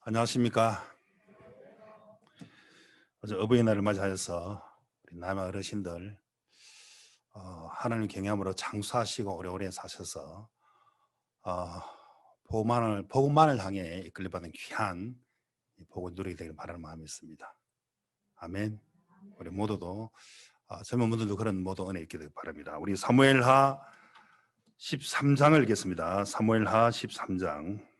안녕하십니까. 어제 어버이날을 맞이하여서 우리 남의 어르신들 하나님 경외함으로 장수하시고 오래오래 사셔서 어, 복음만을 향해 이끌려받는 귀한 이 복을 누리게 되길 바라는 마음이 있습니다. 아멘. 우리 모두도 젊은 분들도 그런 모두 은혜 있게 되길 바랍니다. 우리 사무엘하 13장을 읽겠습니다. 사무엘하 13장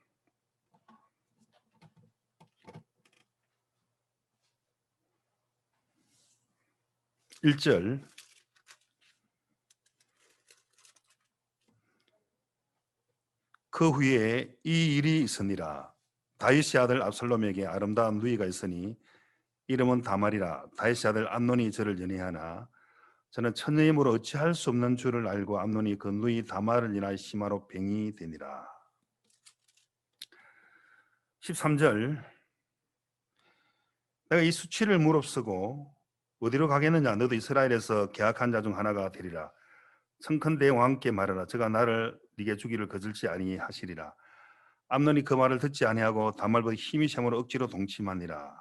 1절. 그 후에 이 일이 있으니라. 다윗의 아들 압살롬에게 아름다운 누이가 있으니 이름은 다말이라. 다윗의 아들 암논이 저를 연애하나 저는 천녀임으로 어찌할 수 없는 줄을 알고 암논이 그 누이 다말을 인하여 심하로 병이 되니라. 13절. 내가 이 수치를 무릅쓰고 어디로 가겠느냐. 너도 이스라엘에서 계약한 자 중 하나가 되리라. 청컨대 왕께 말하라. 저가 나를 네게 주기를 거절치 아니하시리라. 암논이 그 말을 듣지 아니하고 다말보다 힘이 샘으로 억지로 동침하니라.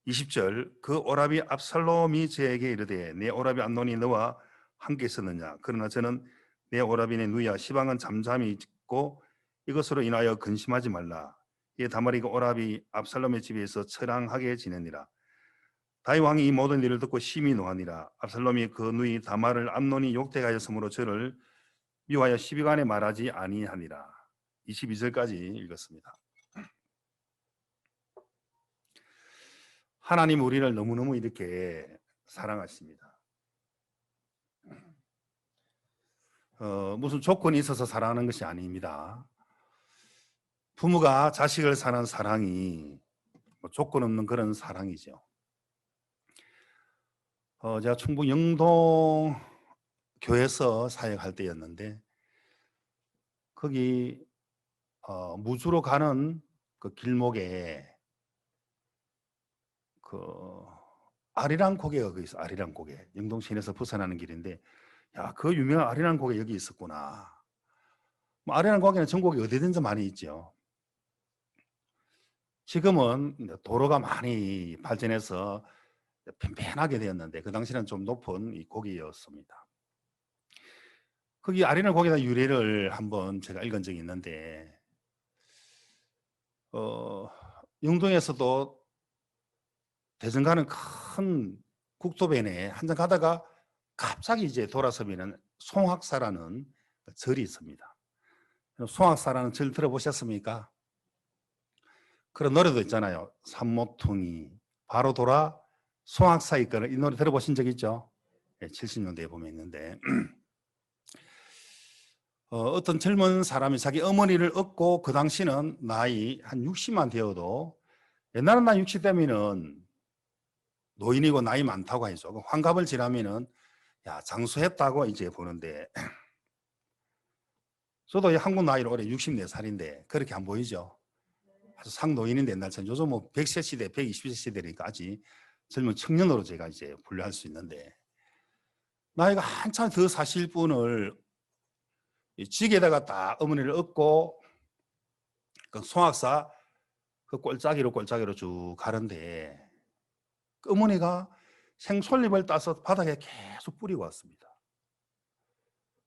20절. 그 오라비 압살롬이 저에게 이르되 내 오라비 암논이 너와 함께 있었느냐. 그러나 저는 내 오라비 내 누이야 시방은 잠잠히 있고 이것으로 인하여 근심하지 말라. 이에 다말이 그 오라비 압살롬의 집에서 처량하게 지내니라. 다윗 왕이 이 모든 일을 듣고 심히 노하니라. 압살롬이 그 누이 다말을 암논이 욕되하였으므로 저를 미워하여 시비간에 말하지 아니하니라. 22절까지 읽었습니다. 하나님 우리를 너무너무 이렇게 사랑하십니다. 무슨 조건이 있어서 사랑하는 것이 아닙니다. 부모가 자식을 사랑하는 사랑이 조건 없는 그런 사랑이죠. 제가 충북 영동 교회에서 사역할 때였는데 거기 무주로 가는 그 길목에 그 아리랑 고개가 거기 있어. 아리랑 고개. 영동 시내에서 벗어나는 길인데 야, 그 유명한 아리랑 고개 여기 있었구나. 아리랑 고개는 전국에 어디든지 많이 있죠. 지금은 도로가 많이 발전해서 팽팽하게 되었는데 그 당시는 좀 높은 이 고개였습니다. 거기 아리랑 고개의 유래를 한번 제가 읽은 적이 있는데 영동에서도 대전 가는 큰 국도변에 한참 가다가 갑자기 이제 돌아서면은 송악사라는 절이 있습니다. 송악사라는 절 들어보셨습니까? 그런 노래도 있잖아요. 산모퉁이 바로 돌아 송악사 있거나 이 노래 들어보신 적 있죠? 70년대에 보면 있는데 어떤 젊은 사람이 자기 어머니를 얻고 그 당시는 나이 한 60만 되어도 옛날은 나 60 되면은 노인이고 나이 많다고 해서 환갑을 지나면은 야 장수했다고 이제 보는데 저도 한국 나이로 올해 64살인데 그렇게 안 보이죠. 아주 상노인인데 옛날처럼 요즘 뭐 100세 시대, 120세 시대니까 아직 젊은 청년으로 제가 이제 분류할 수 있는데 나이가 한참 더 사실 분을 지게다가 딱 어머니를 얻고 그 송악사 그 꼴짜기로 쭉 가는데 그 어머니가 생솔잎을 따서 바닥에 계속 뿌리고 왔습니다.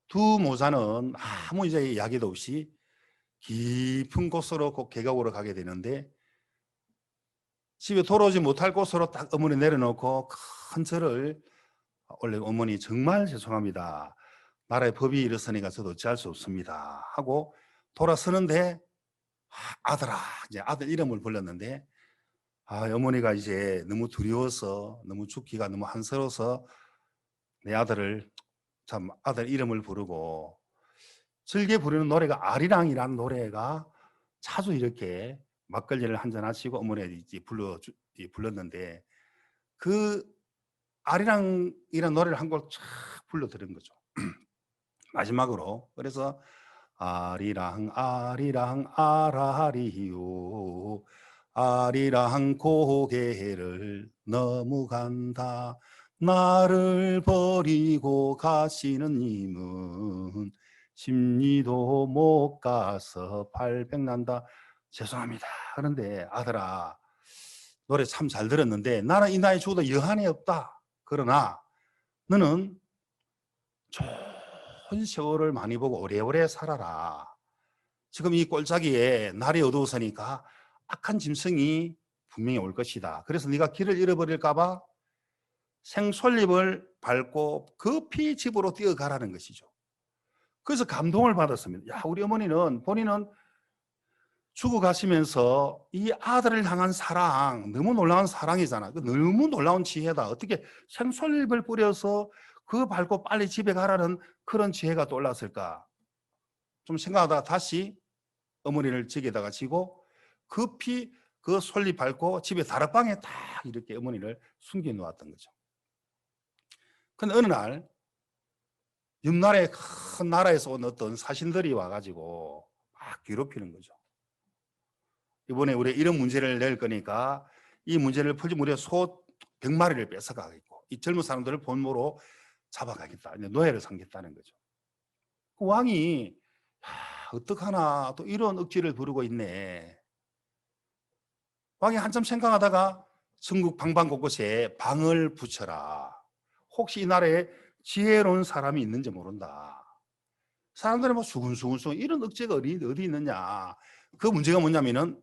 두 모자는 아무 이제 이야기도 없이 깊은 곳으로 꼭 계곡으로 가게 되는데 집에 돌아오지 못할 곳으로 딱 어머니 내려놓고 큰 절을 원래 어머니 정말 죄송합니다. 나라의 법이 이렇으니까 저도 어찌할 수 없습니다. 하고 돌아서는데 아들아 이제 아들 이름을 불렀는데 어머니가 이제 너무 두려워서 너무 죽기가 너무 한스러워서 내 아들을 참 아들 이름을 부르고 즐겨 부르는 노래가 아리랑이라는 노래가 자주 이렇게 막걸리를 한잔 하시고 어머니가 불렀는데 그 아리랑이라는 노래를 한 곡 쫙 불러 들은 거죠. 마지막으로 그래서 아리랑 아리랑 아라리요 아리랑 고개를 넘어간다 나를 버리고 가시는 님은 십리도 못 가서 발백난다 죄송합니다. 그런데 아들아, 노래 참 잘 들었는데 나는 이 나이에 죽어도 여한이 없다. 그러나 너는 좋은 세월을 많이 보고 오래오래 살아라. 지금 이 꼴짜기에 날이 어두워서니까 악한 짐승이 분명히 올 것이다. 그래서 네가 길을 잃어버릴까 봐 생솔잎을 밟고 급히 집으로 뛰어가라는 것이죠. 그래서 감동을 받았습니다. 야, 우리 어머니는 본인은 죽어가시면서 이 아들을 향한 사랑, 너무 놀라운 사랑이잖아. 너무 놀라운 지혜다. 어떻게 생솔잎을 뿌려서 그거 밟고 빨리 집에 가라는 그런 지혜가 떠올랐을까? 좀 생각하다가 다시 어머니를 지게다가 지고 급히 그 솔잎 밟고 집에 다락방에 딱 이렇게 어머니를 숨겨 놓았던 거죠. 근데 어느 날 옆나라의 큰 나라에서 온 어떤 사신들이 와가지고 막 괴롭히는 거죠. 이번에 우리 이런 문제를 낼 거니까 이 문제를 풀지 우리가 소 100마리를 뺏어가겠고 이 젊은 사람들을 본모로 잡아가겠다. 노예를 삼겠다는 거죠. 그 왕이 어떡하나 또 이런 억지를 부르고 있네. 왕이 한참 생각하다가 전국 방방 곳곳에 방을 붙여라. 혹시 이 나라에 지혜로운 사람이 있는지 모른다. 사람들이 뭐 수근수근 이런 억제가 어디 있느냐. 그 문제가 뭐냐면은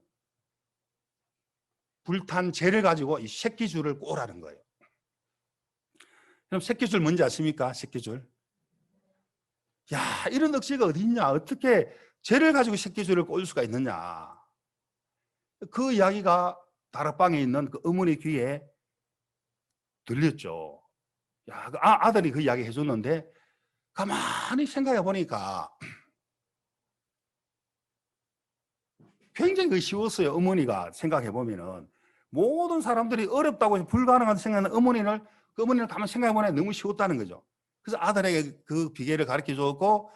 불탄 재를 가지고 이 새끼줄을 꼬라는 거예요. 그럼 새끼줄 뭔지 아십니까? 새끼줄. 야, 이런 억제가 어디 있냐. 어떻게 재를 가지고 새끼줄을 꼴 수가 있느냐. 그 이야기가 다락방에 있는 그 어머니 귀에 들렸죠. 야, 그 아들이 그 이야기 해줬는데 가만히 생각해 보니까 굉장히 쉬웠어요. 어머니가 생각해 보면은 모든 사람들이 어렵다고 불가능하다고 생각하는 그 어머니를 가만히 생각해 보니 너무 쉬웠다는 거죠. 그래서 아들에게 그 비결을 가르쳐 줬고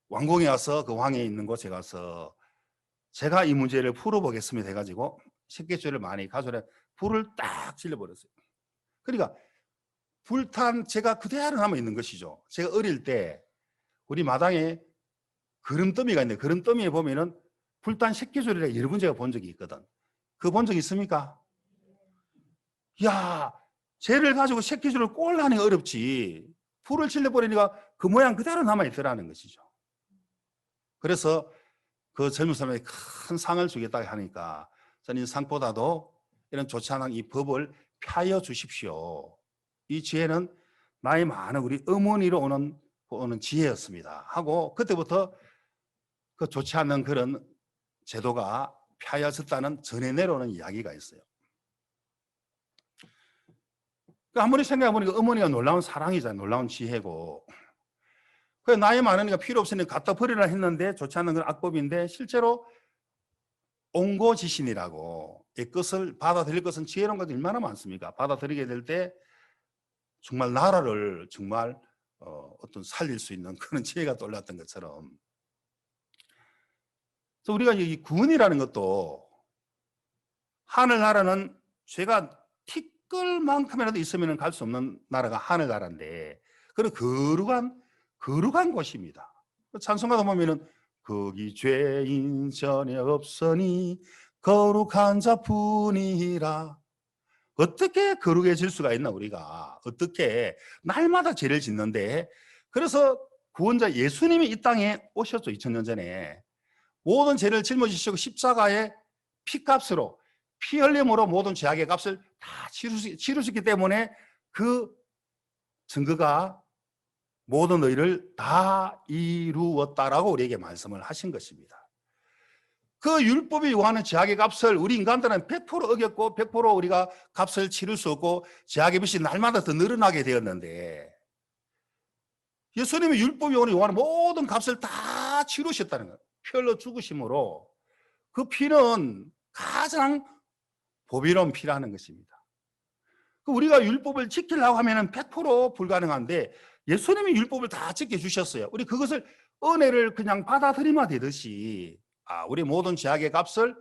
왕궁에 와서 그 왕에 있는 곳에 가서 제가 이 문제를 풀어보겠습니다 해가지고 식객줄을 많이 가져다 불을 딱 질러버렸어요. 그러니까 불탄 제가 그대로 남아 있는 것이죠. 제가 어릴 때 우리 마당에 그름더미가 있는데 그름더미에 보면은 불탄 새끼줄이라 여러 번 제가 본 적이 있거든. 그거 본 적 있습니까? 야, 쟤를 가지고 새끼줄을 꼴라니 어렵지. 불을 질러버리니까 그 모양 그대로 남아있더라는 것이죠. 그래서 그 젊은 사람에게 큰 상을 주겠다고 하니까 저는 이 상보다도 이런 좋지 않은 이 법을 펴여 주십시오. 이 지혜는 나이 많은 우리 어머니로 오는 지혜였습니다. 하고 그때부터 그 좋지 않은 그런 제도가 펴여졌다는 전해 내려오는 이야기가 있어요. 아무리 생각해보니까 어머니가 놀라운 사랑이잖아요. 놀라운 지혜고. 그 나이 많으니까 필요 없으니까 갖다 버리라 했는데 좋지 않은 그런 악법인데 실제로 옹고지신이라고 이 것을 받아들일 것은 지혜로운 것이 얼마나 많습니까? 받아들이게 될 때 정말 나라를 정말 어떤 살릴 수 있는 그런 지혜가 떠올랐던 것처럼 그래서 우리가 이 구원이라는 것도 하늘나라는 죄가 티끌만큼이라도 있으면 갈 수 없는 나라가 하늘나라인데 그런 거룩한 곳입니다. 찬송가도 보면은 거기 죄인 전에 없으니 거룩한 자뿐이라. 어떻게 거룩해질 수가 있나 우리가. 어떻게 날마다 죄를 짓는데 그래서 구원자 예수님이 이 땅에 오셨죠. 2000년 전에. 모든 죄를 짊어지시고 십자가의 피값으로 피 흘림으로 모든 죄악의 값을 다 치르셨기 때문에 그 증거가 모든 의를 다 이루었다라고 우리에게 말씀을 하신 것입니다. 그 율법이 요하는 죄악의 값을 우리 인간들은 100% 어겼고 100% 우리가 값을 치를 수 없고 죄악의 빚이 날마다 더 늘어나게 되었는데 예수님이 율법이 요하는 모든 값을 다 치르셨다는 거예요. 피 흘려 죽으심으로 그 피는 가장 보배로운 피라는 것입니다. 우리가 율법을 지키려고 하면 100% 불가능한데 예수님이 율법을 다 지켜주셨어요. 우리 그것을 은혜를 그냥 받아들이면 되듯이 우리 모든 죄악의 값을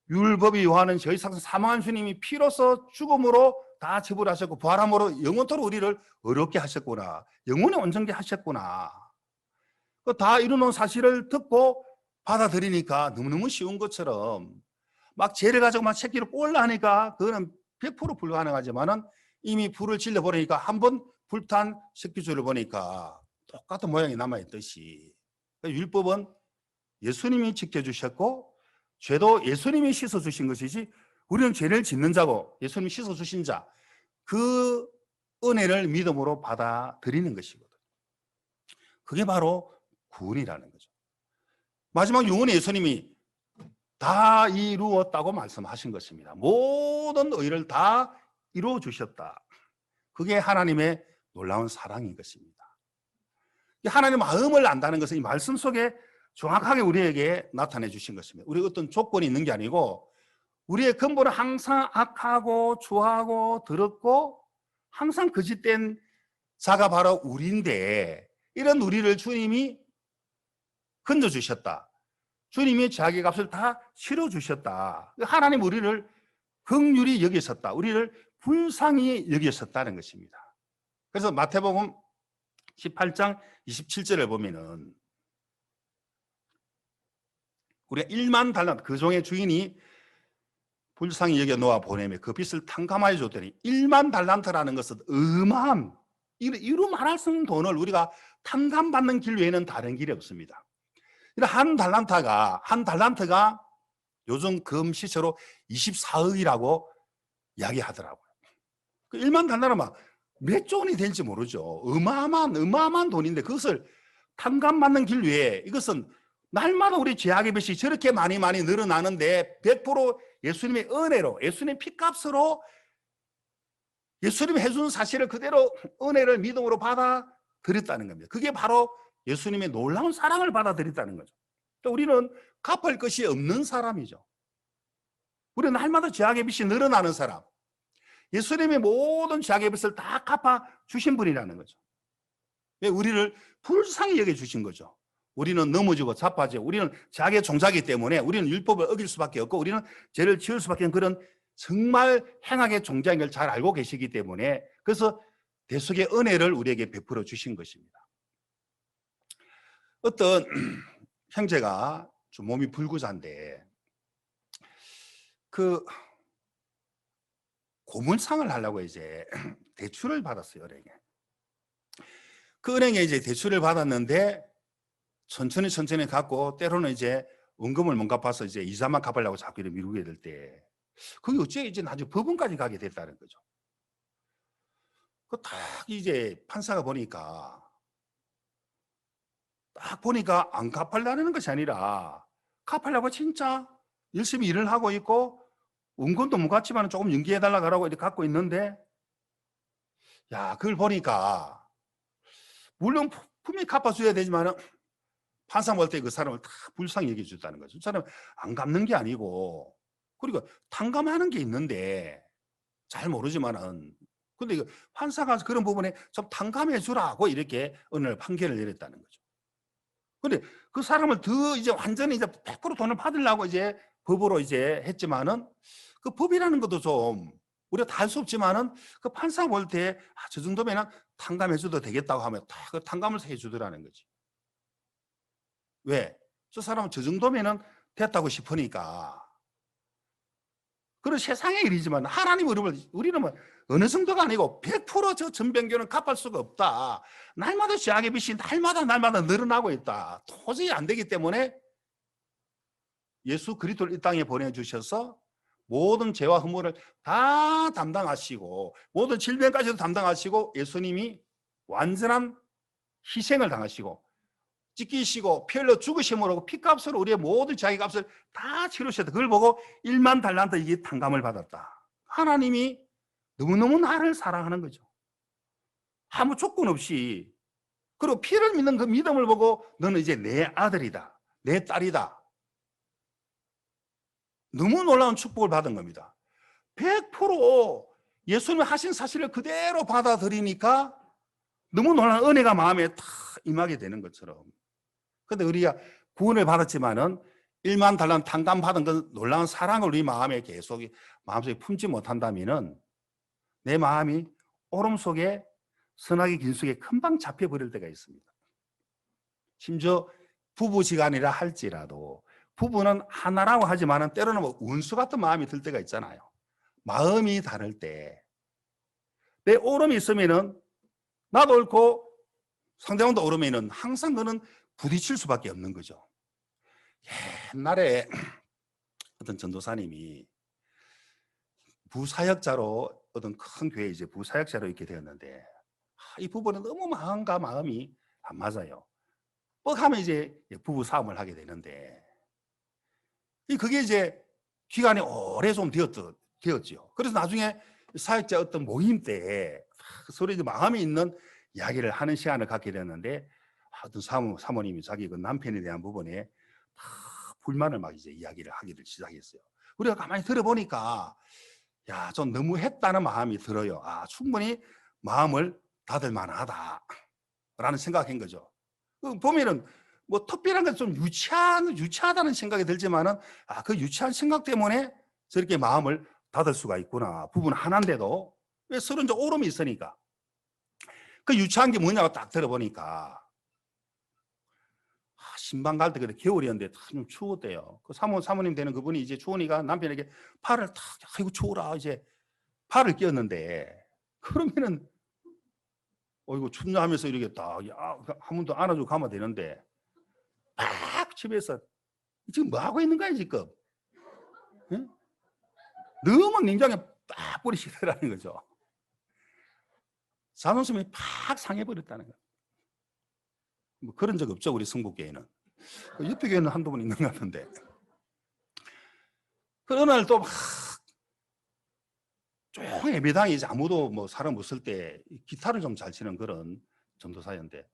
율법이 요하는 저 이상 사망한 주님이 피로서 죽음으로 다 지불하셨고 부활함으로 영원토록 우리를 어렵게 하셨구나. 영원히 온전케 하셨구나. 다 이루는 사실을 듣고 받아들이니까 너무너무 쉬운 것처럼 막 죄를 가지고 막 새끼를 꼴라 하니까 그거는 100% 불가능하지만은 이미 불을 질러버리니까 한번 불탄 새끼줄을 보니까 똑같은 모양이 남아있듯이 율법은 예수님이 지켜주셨고 죄도 예수님이 씻어주신 것이지 우리는 죄를 짓는 자고 예수님이 씻어주신 자, 그 은혜를 믿음으로 받아들이는 것이거든. 그게 바로 구원이라는 거죠. 마지막 유언에 예수님이 다 이루었다고 말씀하신 것입니다. 모든 의를 다 이루어 주셨다. 그게 하나님의 놀라운 사랑인 것입니다. 하나님의 마음을 안다는 것은 이 말씀 속에 정확하게 우리에게 나타내 주신 것입니다. 우리 어떤 조건이 있는 게 아니고 우리의 근본은 항상 악하고 추하고 더럽고 항상 거짓된 자가 바로 우리인데 이런 우리를 주님이 건져주셨다. 주님이 자기 값을 다 치러주셨다. 하나님 우리를 긍휼히 여기셨다. 우리를 불쌍히 여기셨다는 것입니다. 그래서 마태복음 18장 27절을 보면은 우리가 1만 달란트, 그 종의 주인이 불쌍히 여겨 놓아 보내며 그 빚을 탕감하여 줬더니 1만 달란트라는 것은 어마한, 이루 말할 수 없는 돈을 우리가 탕감받는 길 외에는 다른 길이 없습니다. 한 달란트가 요즘 금 시세로 24억이라고 이야기하더라고요. 그 1만 달러는 몇 원이 될지 모르죠. 어마어마한 돈인데 그것을 탕감받는 길 외에 이것은 날마다 우리 죄악의 빚이 저렇게 많이 늘어나는데 100% 예수님의 은혜로, 예수님의 피값으로 예수님이 해준 사실을 그대로 은혜를 믿음으로 받아들였다는 겁니다. 그게 바로 예수님의 놀라운 사랑을 받아들였다는 거죠. 또 우리는 갚을 것이 없는 사람이죠. 우리는 날마다 죄악의 빚이 늘어나는 사람. 예수님의 모든 죄악의 빚을 다 갚아 주신 분이라는 거죠. 우리를 불쌍히 여겨 주신 거죠. 우리는 넘어지고 자빠지고 우리는 죄악의 종자이기 때문에 우리는 율법을 어길 수밖에 없고 우리는 죄를 지을 수밖에 없는 그런 정말 행악의 종자인 걸 잘 알고 계시기 때문에 그래서 대속의 은혜를 우리에게 베풀어 주신 것입니다. 어떤 형제가 좀 몸이 불구자인데 그 고물상을 하려고 이제 대출을 받았어요, 은행에. 그 은행에 이제 대출을 받았는데 천천히 갚고 때로는 이제 원금을 못 갚아서 이제 이자만 갚으려고 자꾸 이렇게 미루게 될 때 그게 어째 이제 나중에 법원까지 가게 됐다는 거죠. 그 딱 이제 판사가 보니까 딱 보니까 안 갚으려는 것이 아니라 갚으려고 진짜 열심히 일을 하고 있고 원금도 못 갚지만 조금 연기해달라고 하라고 이렇게 갖고 있는데 야, 그걸 보니까 물론 분명히 갚아줘야 되지만 판사 볼 때 그 사람을 다 불쌍히 여겨줬다는 거죠. 그 사람 안 갚는 게 아니고 그리고 탕감하는 게 있는데 잘 모르지만은 근데 이거 판사가 그런 부분에 좀 탕감해 주라고 이렇게 오늘 판결을 내렸다는 거죠. 근데 그 사람을 더 이제 완전히 이제 100% 돈을 받으려고 이제 법으로 이제 했지만은 그 법이라는 것도 좀 우리가 다 할 수 없지만은 그 판사 볼 때 저 정도면은 탕감해 줘도 되겠다고 하면 다 그 탕감을 해 주더라는 거지. 왜? 저 사람은 저 정도면은 됐다고 싶으니까. 그런 세상의 일이지만 하나님 우리는 어느 정도가 아니고 100% 전병교는 갚을 수가 없다. 날마다 죄악의 빚이 날마다 늘어나고 있다. 도저히 안 되기 때문에 예수 그리스도를 이 땅에 보내주셔서 모든 죄와 허물을 다 담당하시고 모든 질병까지도 담당하시고 예수님이 완전한 희생을 당하시고 찢기시고 피 흘려 죽으심으로 피값으로 우리의 모든 자기 값을 다 치르셨다. 그걸 보고 1만 달란트 이게 탕감을 받았다. 하나님이 너무너무 나를 사랑하는 거죠. 아무 조건 없이. 그리고 피를 믿는 그 믿음을 보고 너는 이제 내 아들이다. 내 딸이다. 너무 놀라운 축복을 받은 겁니다. 100% 예수님이 하신 사실을 그대로 받아들이니까 너무 놀라운 은혜가 마음에 탁 임하게 되는 것처럼. 근데 우리가 구원을 받았지만은 1만 달란 탕감 받은 그 놀라운 사랑을 우리 마음에 계속 마음속에 품지 못한다면은 내 마음이 오름 속에 선악의 긴 속에 금방 잡혀버릴 때가 있습니다. 심지어 부부지간이라 할지라도 부부는 하나라고 하지만은 때로는 뭐 원수 같은 마음이 들 때가 있잖아요. 마음이 다를 때 내 오름이 있으면은 나도 옳고 상대방도 옳으면은 항상 그는 부딪힐 수밖에 없는 거죠. 옛날에 어떤 전도사님이 부사역자로 어떤 큰 교회 이제 부사역자로 있게 되었는데 이 부부는 너무 마음과 마음이 안 맞아요. 뻑하면 이제 부부 싸움을 하게 되는데 그게 이제 기간이 오래 좀 되었죠. 그래서 나중에 사역자 어떤 모임 때 서로 이제 마음이 있는 이야기를 하는 시간을 갖게 됐는데 어떤 사모님이 자기 그 남편에 대한 부분에 불만을 막 이제 이야기를 하기를 시작했어요. 우리가 가만히 들어보니까 야, 좀 너무했다는 마음이 들어요. 아, 충분히 마음을 닫을 만하다라는 생각한 거죠. 보면은 뭐 특별한 건 좀 유치하다는 생각이 들지만은 그 유치한 생각 때문에 저렇게 마음을 닫을 수가 있구나. 부부는 하나인데도 왜 서로 이제 오름이 있으니까. 그 유치한 게 뭐냐고 딱 들어보니까 신방 갈 때 그때 겨울이었는데 참 추웠대요. 그 사모님 되는 그분이 이제 추우니까 남편에게 팔을 탁 아이고 추워라 이제 팔을 끼웠는데 그러면은 이거 춥냐 하면서 이렇게 딱 한 번 더 안아주고 가면 되는데 막 집에서 지금 뭐 하고 있는 거야 지금? 응? 너무 냉장에 빡 뿌리시더라는 거죠. 자존심이 팍 상해버렸다는 거예요. 뭐 그런 적 없죠 우리 성북교회는. 옆에 교회는 한두 번 있는 것 같은데. 그 어느 날 또 막 조용히 예배당에 이제 아무도 뭐 사람 없을 때 기타를 좀 잘 치는 그런 전도사였는데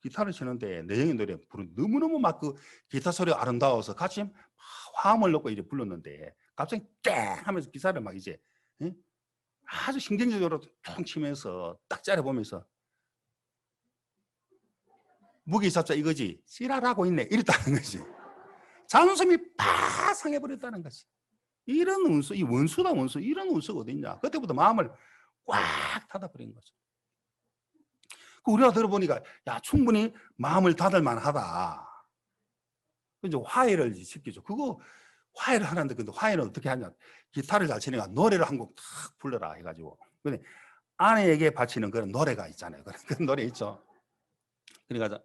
기타를 치는데 내영의 노래 부르는 너무너무 막 그 기타 소리가 아름다워서 같이 화음을 넣고 이제 불렀는데 갑자기 땡 하면서 기타를 막 이제 아주 신경질적으로 퉁 치면서 딱 짜려보면서 무기 잡자 이거지 씨라라고 있네 이랬다는 거지. 자존심이 팍 상해버렸다는 거지. 이런 원수, 이 원수다 원수, 이런 원수가 어딨냐. 그때부터 마음을 꽉 닫아버린 거죠. 우리가 들어보니까 야 충분히 마음을 닫을 만하다. 이제 화해를 시키죠. 그거 화해를 하는데 근데 화해는 어떻게 하냐. 기타를 잘 치니까 노래를 한 곡 탁 불러라 해가지고. 근데 아내에게 바치는 그런 노래가 있잖아요. 그런 노래 있죠. 그러니까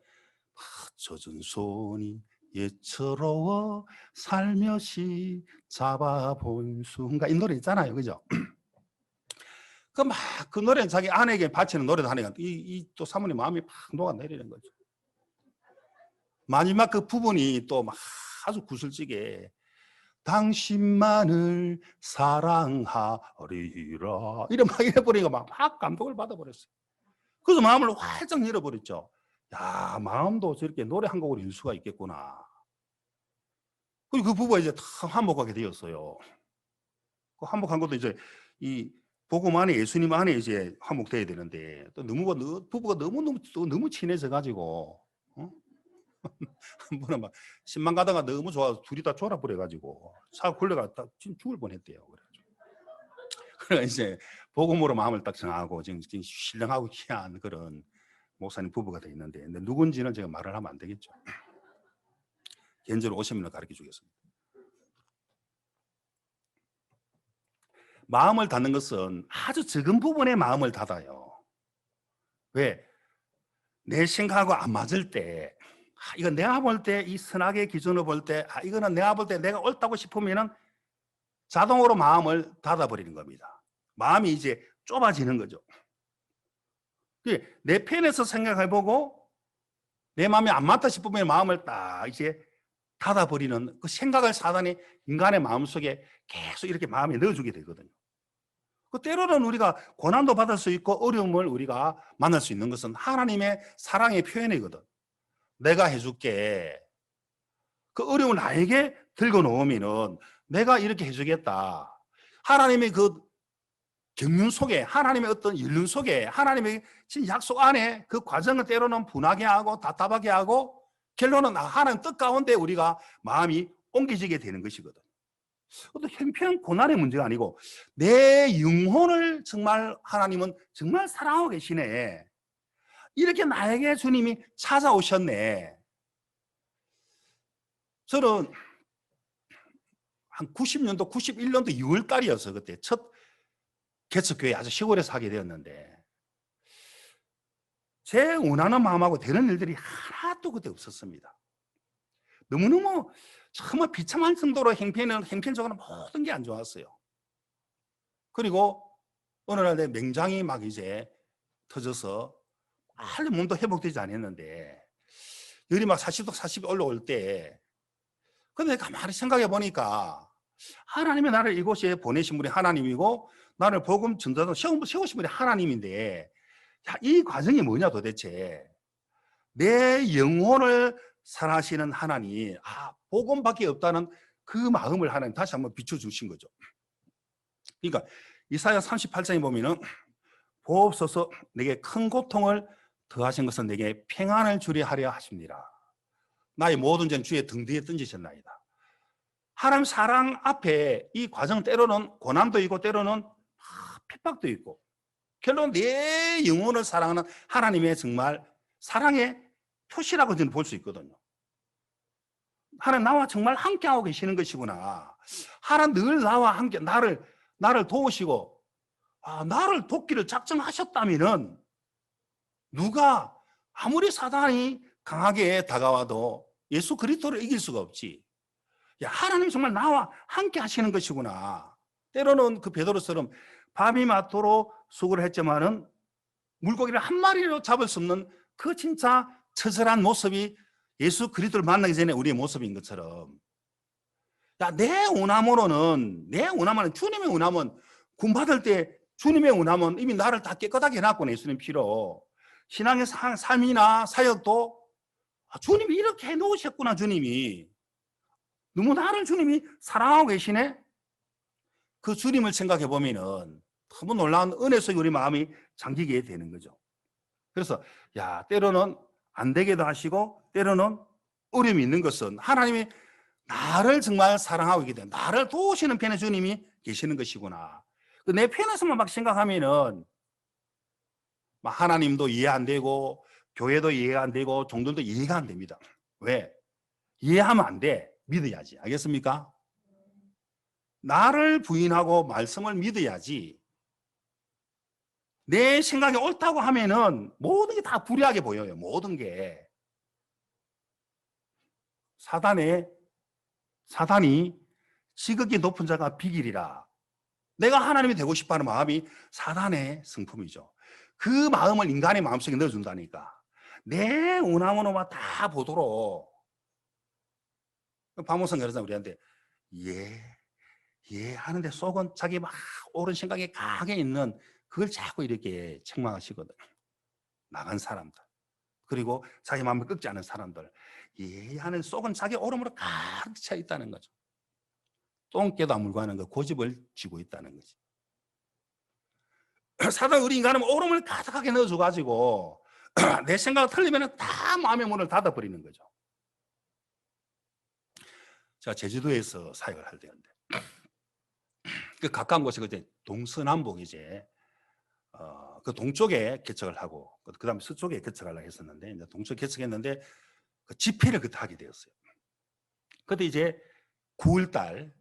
젖은 손이 예처로워 살며시 잡아본 순간 이 노래 있잖아요. 그죠? 그 노래는 자기 아내에게 바치는 노래도 하니까 또 사모님 마음이 팍 녹아내리는 거죠. 마지막 그 부분이 또 막 아주 구슬지게 당신만을 사랑하리라 이래 막 이래버리니까 막 감동을 받아버렸어요. 그래서 마음을 활짝 열어버렸죠. 야, 마음도 저렇게 노래 한 곡으로 열 수가 있겠구나. 그리고 그 부부가 이제 다 한복하게 되었어요. 그 한복한 것도 이제 이 복음 안에 예수님 안에 이제 한복돼야 되는데 또 부부가 너무 친해져 가지고 한 번은 막 신만 가다가 너무 좋아서 둘이 다 졸아버려 가지고 차 굴러갔다 지금 죽을 뻔했대요. 그래가 이제 복음으로 마음을 딱 정하고 지금 신령하고 귀한 그런 목사님 부부가 돼 있는데 근데 누군지는 제가 말을 하면 안 되겠죠. 개인적으로 오시면 가르쳐 주겠습니다. 마음을 닫는 것은 아주 적은 부분에 마음을 닫아요. 왜? 내 생각하고 안 맞을 때 이거 내가 볼 때 이 선악의 기준으로 볼 때 이거는 내가 볼 때 내가 옳다고 싶으면은 자동으로 마음을 닫아버리는 겁니다. 마음이 이제 좁아지는 거죠. 내 편에서 생각해보고 내 마음이 안 맞다 싶으면 마음을 딱 이제 닫아버리는 그 생각을 사단이 인간의 마음속에 계속 이렇게 마음에 넣어주게 되거든요. 그 때로는 우리가 고난도 받을 수 있고 어려움을 우리가 만날 수 있는 것은 하나님의 사랑의 표현이거든. 내가 해줄게. 그 어려움을 나에게 들고 놓으면은 내가 이렇게 해주겠다. 하나님의 그 경륜 속에 하나님의 어떤 연륜 속에 하나님의 약속 안에 그 과정을 때로는 분하게 하고 답답하게 하고 결론은 하나님 뜻 가운데 우리가 마음이 옮겨지게 되는 것이거든. 어떤 형편 고난의 문제가 아니고 내 영혼을 정말 하나님은 정말 사랑하고 계시네. 이렇게 나에게 주님이 찾아오셨네. 저는 한 90년도, 91년도 6월 달이었어요. 그때 첫 개척교회 아주 시골에서 하게 되었는데 제 원하는 마음하고 되는 일들이 하나도 그때 없었습니다. 너무너무 정말 비참할 정도로 형편적으로 모든 게 안 좋았어요. 그리고 어느 날 내 맹장이 막 이제 터져서 빨리 몸도 회복되지 않았는데 열이 막 40도 40이 올라올 때 근데 가만히 생각해 보니까 하나님이 나를 이곳에 보내신 분이 하나님이고 나를 복음 전도자로 세우신 분이 하나님인데 야, 이 과정이 뭐냐 도대체. 내 영혼을 사랑하시는 하나님, 복음밖에 없다는 그 마음을 하나님 다시 한번 비춰주신 거죠. 그러니까 이사야 38장에 보면은 보옵소서 내게 큰 고통을 더하신 것은 내게 평안을 주려 하려 하십니다. 나의 모든 죄는 주의 등 뒤에 던지셨나이다. 하나님 사랑 앞에 이 과정 때로는 고난도 있고 때로는 핍박도 있고 결론 내 영혼을 사랑하는 하나님의 정말 사랑의 표시라고 저는 볼 수 있거든요. 하나님 나와 정말 함께하고 계시는 것이구나. 하나님 늘 나와 함께 나를 도우시고 나를 돕기를 작정하셨다면은 누가 아무리 사단이 강하게 다가와도 예수 그리스도를 이길 수가 없지. 야, 하나님이 정말 나와 함께 하시는 것이구나. 때로는 그 베드로처럼 밤이 맞도록 수고를 했지만은 물고기를 한 마리로 잡을 수 없는 그 진짜 처절한 모습이 예수 그리스도를 만나기 전에 우리의 모습인 것처럼 야, 내 원함으로는 주님의 원함은 구원받을 때 주님의 원함은 이미 나를 다 깨끗하게 해놨고 예수님 피로 신앙의 삶이나 사역도 주님이 이렇게 해놓으셨구나. 주님이 너무 나를 주님이 사랑하고 계시네. 그 주님을 생각해 보면은 너무 놀라운 은혜 속에 우리 마음이 잠기게 되는 거죠. 그래서 야, 때로는 안 되게도 하시고 때로는 어려움이 있는 것은 하나님이 나를 정말 사랑하고 있기 때문에 나를 도우시는 편에 주님이 계시는 것이구나. 내 편에서만 막 생각하면은 하나님도 이해 안 되고 교회도 이해가 안 되고 종들도 이해가 안 됩니다. 왜? 이해하면 안 돼. 믿어야지. 알겠습니까? 나를 부인하고 말씀을 믿어야지. 내 생각이 옳다고 하면은 모든 게 다 불리하게 보여요. 모든 게. 사단이 지극히 높은 자가 비길이라. 내가 하나님이 되고 싶어하는 마음이 사단의 성품이죠. 그 마음을 인간의 마음속에 넣어준다니까. 내 원함으로만 다 보도록. 박모성 그러잖아 우리한테. 하는데 속은 자기 막 옳은 생각이 강하게 있는 그걸 자꾸 이렇게 책망하시거든. 나간 사람들. 그리고 자기 마음을 꺾지 않은 사람들. 하는 속은 자기 옳음으로 가득 차 있다는 거죠. 똥개도 안 물고 하는 거 고집을 쥐고 있다는 거지. 사단 우리 인간은 옳음을 가득하게 넣어줘가지고 내 생각이 틀리면 다 마음의 문을 닫아버리는 거죠. 제가 제주도에서 사역을 할 때였는데 그 가까운 곳에 그때 동서남북 이제 그 동쪽에 개척을 하고 그 다음에 서쪽에 개척하려고 했었는데 이제 동쪽 개척했는데 그 집회를 그때 하게 되었어요. 그때 이제 9월달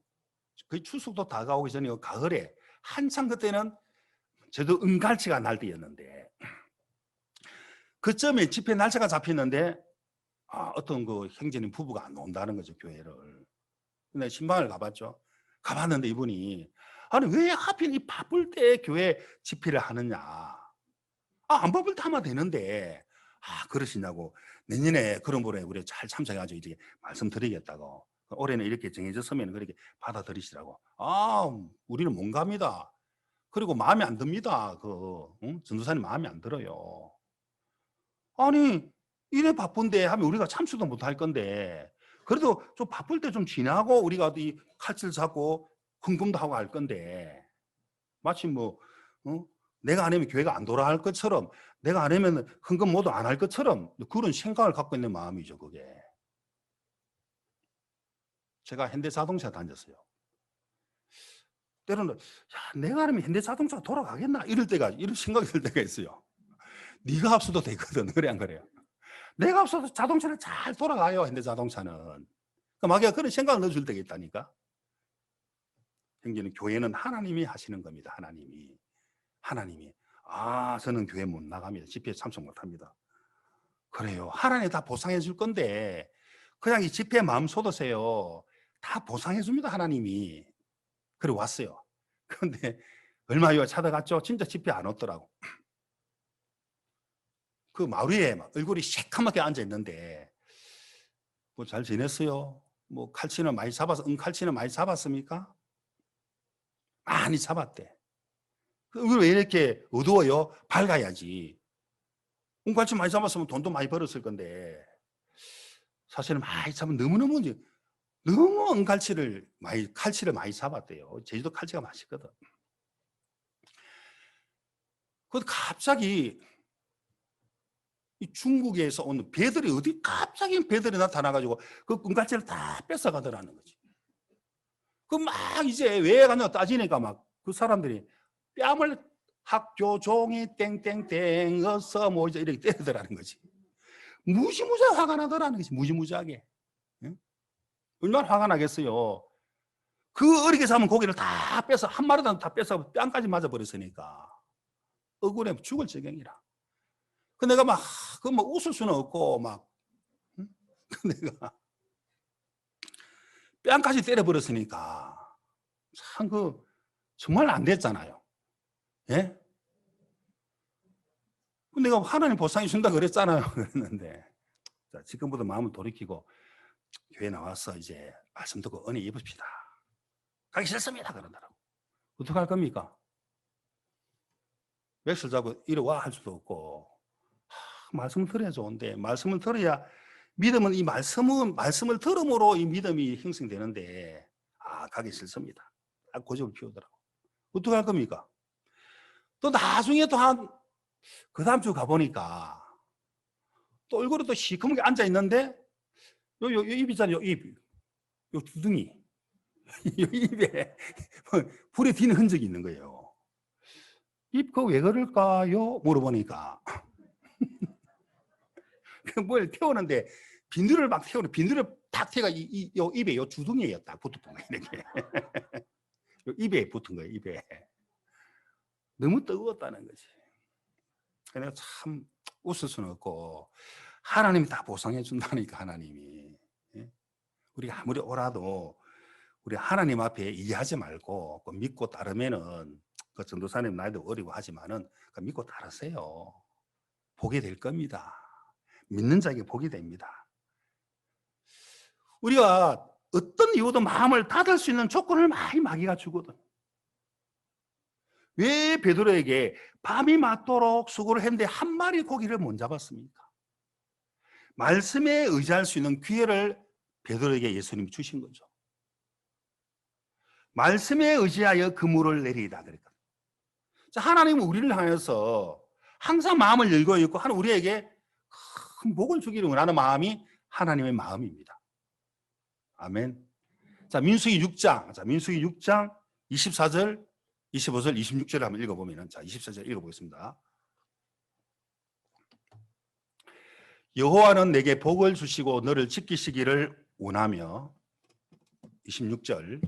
거의 추석도 다가오기 전에 가을에 한참 그때는 저도 은갈치가 날 때였는데 그쯤에 집회 날짜가 잡혔는데 어떤 그 형제님 부부가 안 온다는 거죠, 교회를. 근데 신방을 가봤죠. 가봤는데 이분이 아니 왜 하필 이 바쁠 때 교회 집회를 하느냐. 안 바쁠 때 하면 되는데 그러시냐고. 내년에 그런 분에 우리 잘 참석해가지고 이렇게 말씀드리겠다고. 올해는 이렇게 정해졌으면 그렇게 받아들이시라고. 우리는 못 갑니다. 그리고 마음에 안 듭니다. 전도사님 마음에 안 들어요. 아니 이래 바쁜데 하면 우리가 참석도 못 할 건데 그래도 좀 바쁠 때 좀 지나고 우리가 이 칼질 잡고 헌금도 하고 할 건데 마치 내가 안 하면 교회가 안 돌아갈 것처럼 내가 안 하면 헌금 모두 안 할 것처럼 그런 생각을 갖고 있는 마음이죠. 그게. 제가 현대자동차 다녔어요. 때로는 내가 하면 현대자동차가 돌아가겠나 이런 생각이 들 때가 있어요. 네가 앞서도 되거든. 그래 안 그래요? 내가 앞서도 자동차는 잘 돌아가요. 현대자동차는. 마귀가 그런 생각을 넣어줄 때가 있다니까. 형제는 교회는 하나님이 하시는 겁니다. 하나님이. 아, 저는 교회 못 나갑니다. 집회에 참석 못 합니다. 그래요. 하나님이 다 보상해 줄 건데 그냥 이 집회에 마음 쏟으세요. 다 보상해 줍니다. 하나님이. 그래 왔어요. 그런데 얼마 후에 찾아갔죠. 진짜 집회 안 왔더라고. 그 마루에 얼굴이 새카맣게 앉아 있는데 뭐 잘 지냈어요? 뭐 칼치는 많이 잡아서 칼치는 많이 잡았습니까? 많이 잡았대. 얼굴 왜 이렇게 어두워요? 밝아야지. 칼치 많이 잡았으면 돈도 많이 벌었을 건데 사실은 많이 잡으면 너무 칼치를 많이 잡았대요. 제주도 칼치가 맛있거든. 그런데 갑자기 이 중국에서 온 배들이 갑자기 배들이 나타나가지고 그 은갈치를 다 뺏어가더라는 거지. 그 막 이제 왜 가냐 따지니까 막 그 사람들이 뺨을 학교 종이 땡땡땡 어서 뭐 이제 이렇게 때리더라는 거지. 무지무지하게 화가 나더라는 거지. 무지무지하게. 응? 얼마나 화가 나겠어요. 그 어리게 잡은 고기를 다 뺏어 한 마리도 다 뺏어 뺨까지 맞아버렸으니까 억울해 죽을 지경이라. 그 내가 막 그 뭐 웃을 수는 없고 막 응? 그 내가 뺨까지 때려버렸으니까 참 정말 안 됐잖아요. 예? 내가 하나님 보상해 준다 그랬잖아요. 그랬는데 자, 지금부터 마음을 돌이키고 교회 나와서 이제 말씀 듣고 은혜 입읍시다. 가기 싫습니다. 그러더라고. 어떻게 할 겁니까? 맥스를 잡고 이리 와 할 수도 없고 말씀을 들어야 좋은데 말씀을 들어야 믿음은 이 말씀을 들음으로 이 믿음이 형성되는데 가기 싫습니다. 딱 고집을 피우더라고. 어떻게 할 겁니까? 또 나중에 또 그 다음 주 가보니까 또 얼굴에 또 시커멓게 앉아 있는데 요 입 있잖아요. 요 주둥이 요 입에 불에 튀는 흔적이 있는 거예요. 입 그거 왜 그럴까요? 물어보니까 뭘 태우는데 비늘을 막 태우는 비늘을 탁 태가 요 입에 요 주둥이에 딱 붙었던 거예요. 이렇게 요 입에 붙은 거예요. 입에 너무 뜨거웠다는 거지. 내가 참 웃을 수는 없고 하나님이 다 보상해 준다니까 하나님이. 우리가 아무리 오라도 우리 하나님 앞에 이해하지 말고 믿고 따르면은 그 전도사님 나이도 어리고 하지만은 믿고 따르세요. 보게 될 겁니다. 믿는 자에게 복이 됩니다. 우리가 어떤 이유도 마음을 닫을 수 있는 조건을 많이 마귀가 주거든. 왜 베드로에게 밤이 맞도록 수고를 했는데 한 마리 고기를 못 잡았습니까? 말씀에 의지할 수 있는 기회를 베드로에게 예수님이 주신 거죠. 말씀에 의지하여 그물을 내리다 그랬거든요. 하나님은 우리를 향해서 항상 마음을 열고 있고 우리에게 큰 복을 주기를 원하는 마음이 하나님의 마음입니다. 아멘. 자, 민수기 6장 24절, 25절, 26절을 한번 읽어보면 자, 24절 읽어보겠습니다. 여호와는 내게 복을 주시고 너를 지키시기를 원하며 26절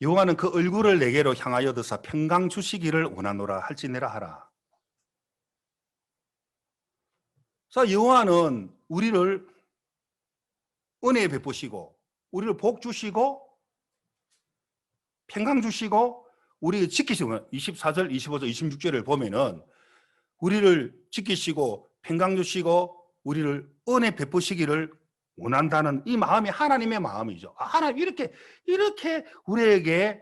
여호와는 그 얼굴을 내게로 향하여 드사 평강 주시기를 원하노라 할지내라 하라. 자, 여호와는 우리를 은혜 베푸시고 우리를 복 주시고 평강 주시고 우리를 지키시고 24절, 25절, 26절을 보면은 우리를 지키시고 평강 주시고 우리를 은혜 베푸시기를 원한다는 이 마음이 하나님의 마음이죠. 하나님 이렇게 우리에게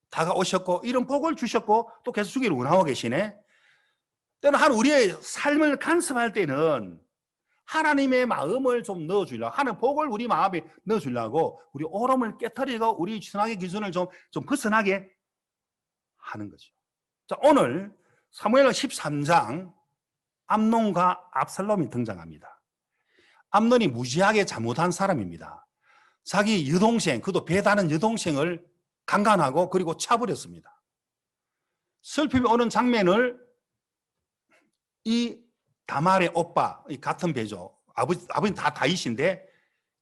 다가오셨고 이런 복을 주셨고 또 계속 주기를 원하고 계시네. 때는 우리의 삶을 간섭할 때는 하나님의 마음을 좀 넣어주려고 하는 복을 우리 마음에 넣어주려고 우리 오름을 깨트리고 우리 신앙의 기준을 좀 벗어나게 하는 거죠. 자, 오늘 사무엘하 13장 암논과 압살롬이 등장합니다. 암논이 무지하게 잘못한 사람입니다. 자기 여동생, 그도 배다는 여동생을 강간하고 그리고 차버렸습니다. 슬픔이 오는 장면을 이 다말의 오빠, 같은 배죠. 아버지 다 다윗인데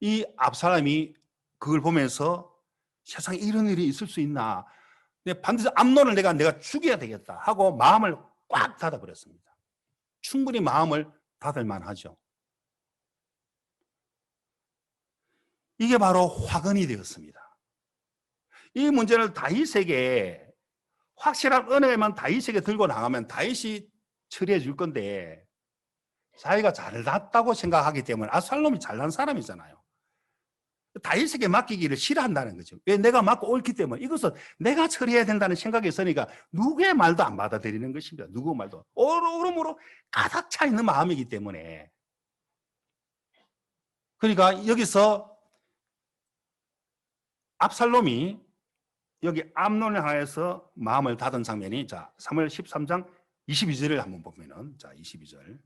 이 압살롬이 그걸 보면서 세상에 이런 일이 있을 수 있나? 반드시 암논을 내가 죽여야 되겠다 하고 마음을 꽉 닫아버렸습니다. 충분히 마음을 닫을 만하죠. 이게 바로 화근이 되었습니다. 이 문제를 다윗에게 확실한 은혜만 다윗에게 들고 나가면 다윗이 처리해 줄 건데 자기가 잘났다고 생각하기 때문에 압살롬이 잘난 사람이잖아요. 다윗에게 맡기기를 싫어한다는 거죠. 왜? 내가 맡고 옳기 때문에 이것은 내가 처리해야 된다는 생각이 있으니까 누구의 말도 안 받아들이는 것입니다. 누구 말도. 오름으로 가득 차 있는 마음이기 때문에. 그러니까 여기서 압살롬이 여기 암논을 향해서 마음을 닫은 장면이, 자, 사무엘 13장 22절을 한번 보면은, 자, 22절.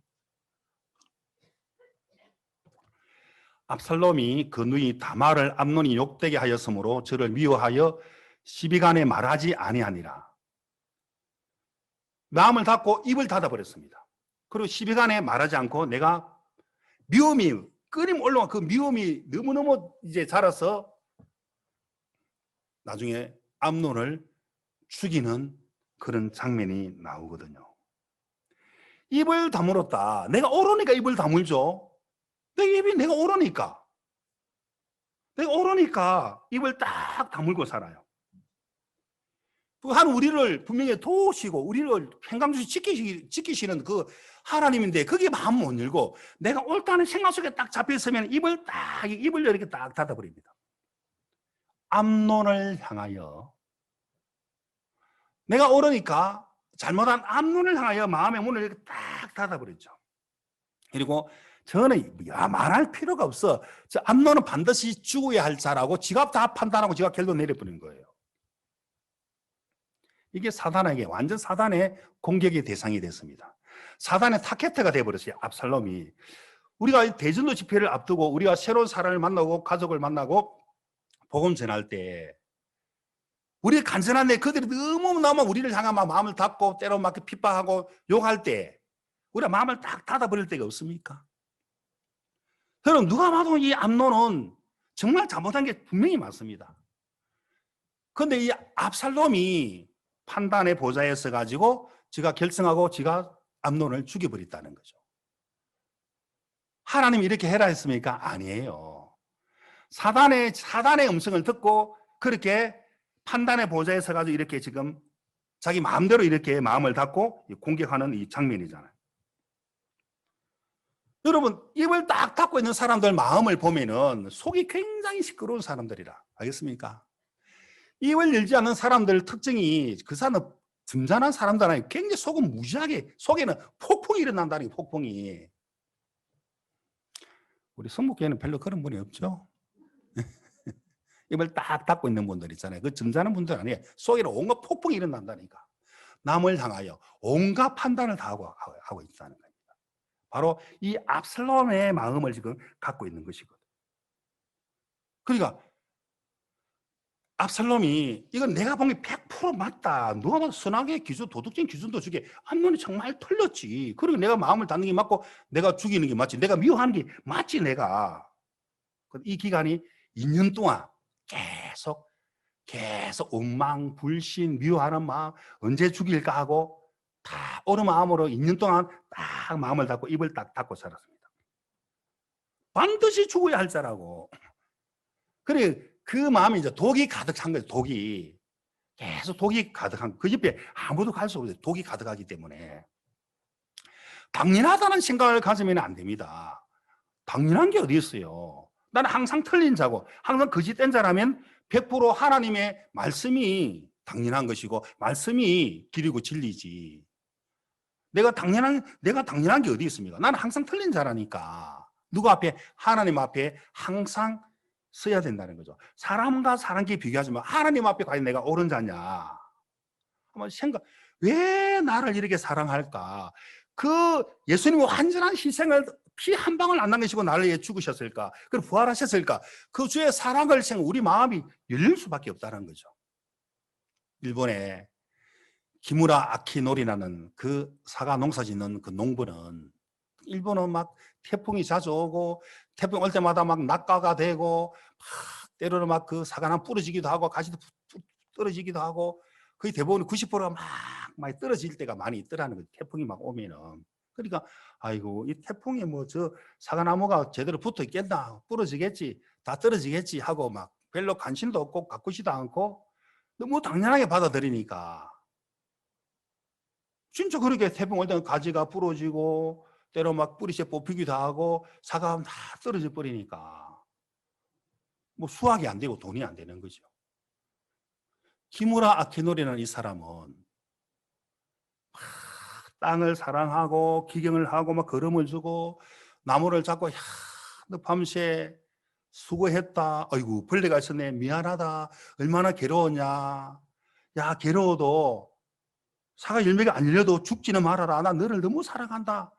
압살롬이 그 누이 다말을 암논이 욕되게 하였으므로 저를 미워하여 시비간에 말하지 아니하니라. 마음을 닫고 입을 닫아버렸습니다. 그리고 시비간에 말하지 않고 내가 미움이 끓임 올라와 그 미움이 너무너무 이제 자라서 나중에 암논을 죽이는 그런 장면이 나오거든요. 입을 다물었다. 내가 옳으니까 입을 다물죠. 내가 옳으니까. 내가 옳으니까 입을 딱 다물고 살아요. 한 우리를 분명히 도우시고 우리를 평강주시 지키시는 그 하나님인데 그게 마음 못 열고 내가 옳다는 생각 속에 딱 잡혀있으면 입을 이렇게 딱 닫아버립니다. 암논을 향하여 내가 옳으니까 잘못한 암논을 향하여 마음의 문을 이렇게 딱 닫아버렸죠. 그리고 저는 말할 필요가 없어. 저 암논은 반드시 죽어야 할 자라고 지가 다 판단하고 지가 결론 내려버린 거예요. 이게 사단에게 완전 사단의 공격의 대상이 됐습니다. 사단의 타겟가 되어버렸어요. 압살롬이. 우리가 대전도 집회를 앞두고 우리가 새로운 사람을 만나고 가족을 만나고 복음 전할 때 우리 간절한데 그들이 너무너무 우리를 향한 마음을 닫고 때로 막 핍박하고 욕할 때 우리가 마음을 딱 닫아버릴 때가 없습니까? 여러분 누가 봐도 이 암논은 정말 잘못한 게 분명히 맞습니다. 그런데 이 압살롬이 판단의 보좌에 서가지고 지가 결정하고 지가 암논을 죽여버렸다는 거죠. 하나님이 이렇게 해라 했습니까? 아니에요. 사단의 음성을 듣고 그렇게 판단의 보좌에 서가지고 이렇게 지금 자기 마음대로 이렇게 마음을 닫고 공격하는 이 장면이잖아요. 여러분 입을 딱 닫고 있는 사람들 마음을 보면은 속이 굉장히 시끄러운 사람들이라 알겠습니까? 입을 열지 않는 사람들 특징이 그 사람은 점잖은 사람들 아니에요. 굉장히 속은 무지하게 속에는 폭풍이 일어난다는 게 폭풍이. 우리 성목교회는 별로 그런 분이 없죠. 입을 딱 닫고 있는 분들 있잖아요. 그 점잖은 분들 아니에요. 속에는 온갖 폭풍이 일어난다니까. 남을 향하여 온갖 판단을 다 하고 있다는 겁니다. 바로 이 압살롬의 마음을 지금 갖고 있는 것이거든. 그러니까 압살롬이 이건 내가 보기엔 100% 맞다. 누가 봐도 선악의 기준, 도덕적인 기준도 주게 암논이 정말 틀렸지. 그리고 내가 마음을 닫는 게 맞고 내가 죽이는 게 맞지. 내가 미워하는 게 맞지 내가. 이 기간이 2년 동안 계속 원망, 불신, 미워하는 마음 언제 죽일까 하고 다 어느 마음으로 2년 동안 딱 마음을 닫고 입을 딱 닫고 살았습니다. 반드시 죽어야 할 자라고. 그래 그 마음이 이제 독이 가득한 거죠. 독이 계속 독이 가득한 그 옆에 아무도 갈 수 없어요. 독이 가득하기 때문에 당연하다는 생각을 가지면 안 됩니다. 당연한 게 어디 있어요. 나는 항상 틀린 자고 항상 거짓된 자라면 100% 하나님의 말씀이 당연한 것이고 말씀이 길이고 진리지. 내가 당연한 게 어디 있습니까? 나는 항상 틀린 자라니까. 누구 앞에? 하나님 앞에 항상 써야 된다는 거죠. 사람과 사람끼리 비교하지 마. 하나님 앞에 과연 내가 옳은 자냐? 한번 왜 나를 이렇게 사랑할까? 그 예수님은 완전한 희생을 피 한 방울 안 남기시고 나를 위해 죽으셨을까? 그리고 부활하셨을까? 그 주의 사랑을 우리 마음이 열릴 수밖에 없다는 거죠. 일본에 기무라 아키노리라는 그 사과 농사 짓는 그 농부는 일본은 막 태풍이 자주 오고 태풍 올 때마다 막 낙가가 되고 막 때로는 막 그 사과나무 부러지기도 하고 가지도 떨어지기도 하고 거의 대부분 90%가 막 많이 떨어질 때가 많이 있더라는 거죠. 태풍이 막 오면은. 그러니까 아이고 이 태풍에 뭐 저 사과나무가 제대로 붙어 있겠나, 부러지겠지, 다 떨어지겠지 하고 막 별로 관심도 없고 가꾸지도 않고 너무 당연하게 받아들이니까 진짜 그렇게 태풍 올 때는 가지가 부러지고 때로 막 뿌리째 뽑히기도 하고 사과가 다 떨어져 버리니까 뭐 수확이 안 되고 돈이 안 되는 거죠. 키무라 아키노리라는 이 사람은 땅을 사랑하고 기경을 하고 막 걸음을 주고 나무를 잡고, 야, 너 밤새 수고했다. 아이고 벌레가 있었네. 미안하다. 얼마나 괴로웠냐. 야, 괴로워도 사과 열매가 안 열려도 죽지는 말아라. 나 너를 너무 사랑한다.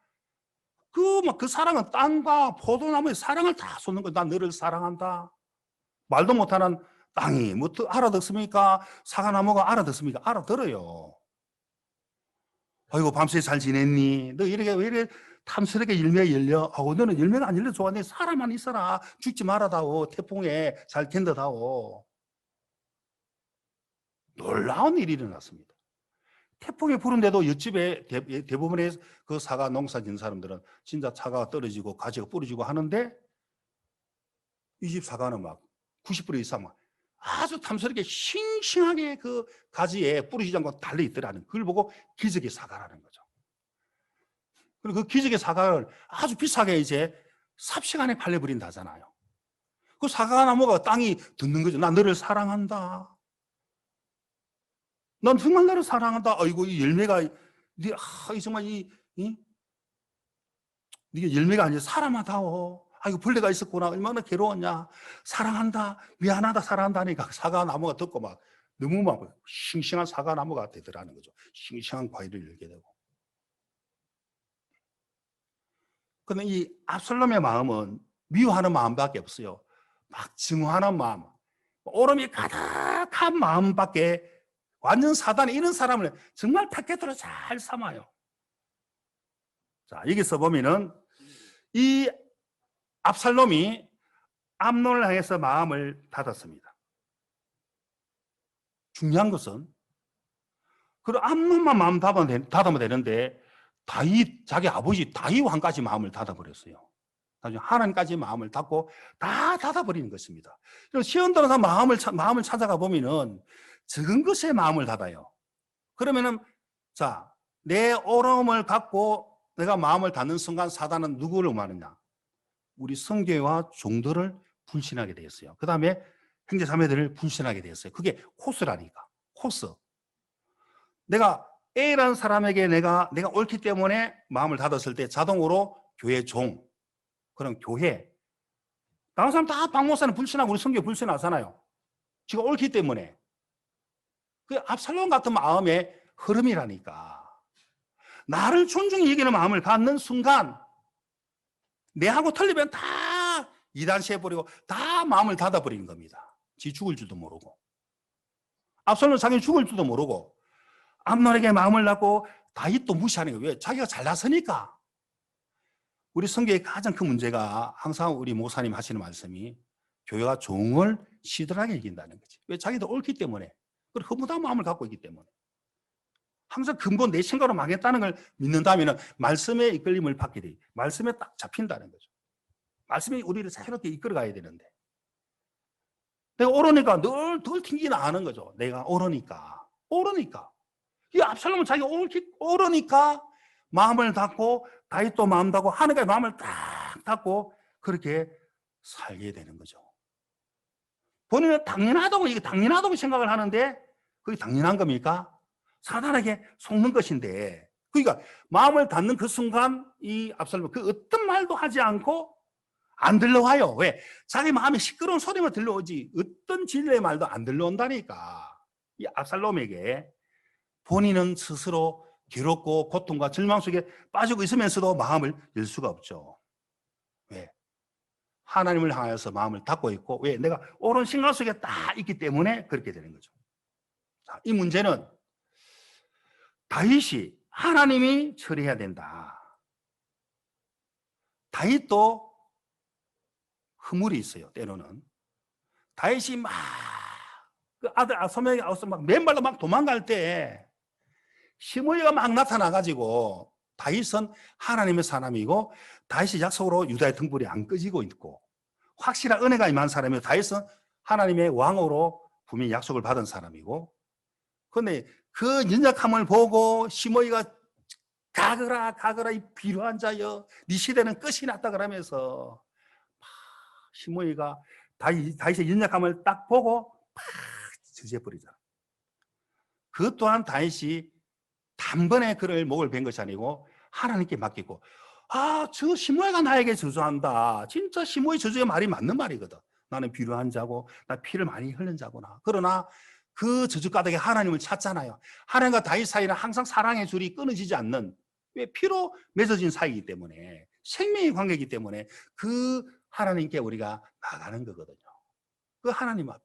그 사랑은 땅과 포도나무의 사랑을 다 쏟는 거야. 나 너를 사랑한다. 말도 못하는 땅이 뭐 알아듣습니까? 사과나무가 알아듣습니까? 알아들어요. 아이고 밤새 잘 지냈니? 너 이렇게 왜 이래 탐스럽게 열매가 열려? 아우 너는 열매가 안 열려 좋아하네. 사람만 있어라. 죽지 말아다오. 태풍에 잘 견뎌다오. 놀라운 일이 일어났습니다. 태풍이 부는데도 옆집에 대부분의 그 사과 농사 짓는 사람들은 진짜 사과가 떨어지고 가지가 부러지고 하는데 이 집 사과는 막 90% 이상 막 아주 탐스럽게 싱싱하게 그 가지에 부러지지 않고 달려있더라는 그걸 보고 기적의 사과라는 거죠. 그리고 그 기적의 사과를 아주 비싸게 이제 삽시간에 팔려버린다잖아요. 그 사과나무가 땅이 듣는 거죠. 나 너를 사랑한다. 난 정말 너를 사랑한다. 아이고 이 열매가 이 정말 이게 열매가 아니라 사람하다오. 아이고 벌레가 있었구나. 얼마나 괴로웠냐. 사랑한다. 미안하다. 사랑한다 하니까 사과나무가 듣고 막 너무 막 싱싱한 사과나무가 되더라는 거죠. 싱싱한 과일을 열게 되고. 근데 이 압살롬의 마음은 미워하는 마음밖에 없어요. 막 증오하는 마음, 오름이 가득한 마음밖에, 완전 사단이 이런 사람을 정말 타겟으로 잘 삼아요. 자, 여기서 보면은 이 압살롬이 암논을 향해서 마음을 닫았습니다. 중요한 것은 그 암논만 마음 닫으면 되는데 다윗, 자기 아버지 다윗 왕까지 마음을 닫아버렸어요. 나중에 하나님까지 마음을 닫고 다 닫아버리는 것입니다. 시험 들어서 마음을 찾아가 보면은 적은 것에 마음을 닫아요. 그러면은 자, 내 오름을 갖고 내가 마음을 닫는 순간 사단은 누구를 음하느냐? 우리 성교회와 종들을 불신하게 되었어요. 그 다음에 형제자매들을 불신하게 되었어요. 그게 코스라니까. 코스. 내가 A라는 사람에게 내가 옳기 때문에 마음을 닫았을 때 자동으로 교회 종, 그런 교회, 다른 사람 다 박목사는 불신하고 우리 성교 불신하잖아요. 지가 옳기 때문에. 그 압살롬 같은 마음의 흐름이라니까. 나를 존중히 여기는 마음을 갖는 순간 내하고 틀리면 다 이단시해버리고 다 마음을 닫아버리는 겁니다. 지 죽을 줄도 모르고. 압살롬은 자기 죽을 줄도 모르고 암논에게 마음을 닫고 다윗도 무시하는 거예요. 왜? 자기가 잘났으니까. 우리 성교의 가장 큰 문제가 항상 우리 목사님 하시는 말씀이 교회가 종을 시들하게 이긴다는 거지. 왜? 자기도 옳기 때문에. 그리고 허무한 마음을 갖고 있기 때문에. 항상 근본 내 생각으로 망했다는 걸 믿는다면 말씀의 이끌림을 받게 돼. 말씀에 딱 잡힌다는 거죠. 말씀이 우리를 새롭게 이끌어가야 되는데. 내가 옳으니까 늘 튕기나 하는 거죠. 내가 옳으니까. 이 압살롬은 자기가 옳으니까 마음을 닫고 다윗도 마음 닫고 하나님의 마음을 딱 닫고 그렇게 살게 되는 거죠. 본인은 당연하다고 생각을 하는데 그게 당연한 겁니까? 사단에게 속는 것인데, 그러니까 마음을 닫는 그 순간 이 압살롬은 그 어떤 말도 하지 않고 안 들려와요. 왜? 자기 마음에 시끄러운 소리만 들려오지 어떤 진리의 말도 안 들려온다니까. 이 압살롬에게 본인은 스스로 괴롭고 고통과 절망 속에 빠지고 있으면서도 마음을 열 수가 없죠. 왜? 하나님을 향해서 마음을 닫고 있고, 왜? 내가 옳은 생각 속에 딱 있기 때문에 그렇게 되는 거죠. 자, 이 문제는 다윗이 하나님이 처리해야 된다. 다윗도 허물이 있어요. 때로는 다윗이 막 그 아들 아소명이 막 맨발로 막 도망갈 때 시므이가 막 나타나가지고 다윗은 하나님의 사람이고 다윗의 약속으로 유다의 등불이 안 꺼지고 있고 확실한 은혜가 임한 사람이고 다윗은 하나님의 왕으로 분명히 약속을 받은 사람이고 그런데 그 연약함을 보고 시므이가 가거라 이 비루한 자여 네 시대는 끝이 났다 그러면서 시므이가 다윗의 연약함을 딱 보고 팍 저지해버리잖아. 그것 또한 다윗이 단번에 그를 목을 벤 것이 아니고 하나님께 맡기고 저 시므이가 나에게 저주한다. 진짜 시므이 저주의 말이 맞는 말이거든. 나는 비루한 자고 나 피를 많이 흘린 자구나. 그러나 그 저주 가득에 하나님을 찾잖아요. 하나님과 다윗 사이는 항상 사랑의 줄이 끊어지지 않는 왜 피로 맺어진 사이이기 때문에 생명의 관계이기 때문에 그 하나님께 우리가 나가는 거거든요. 그 하나님 앞에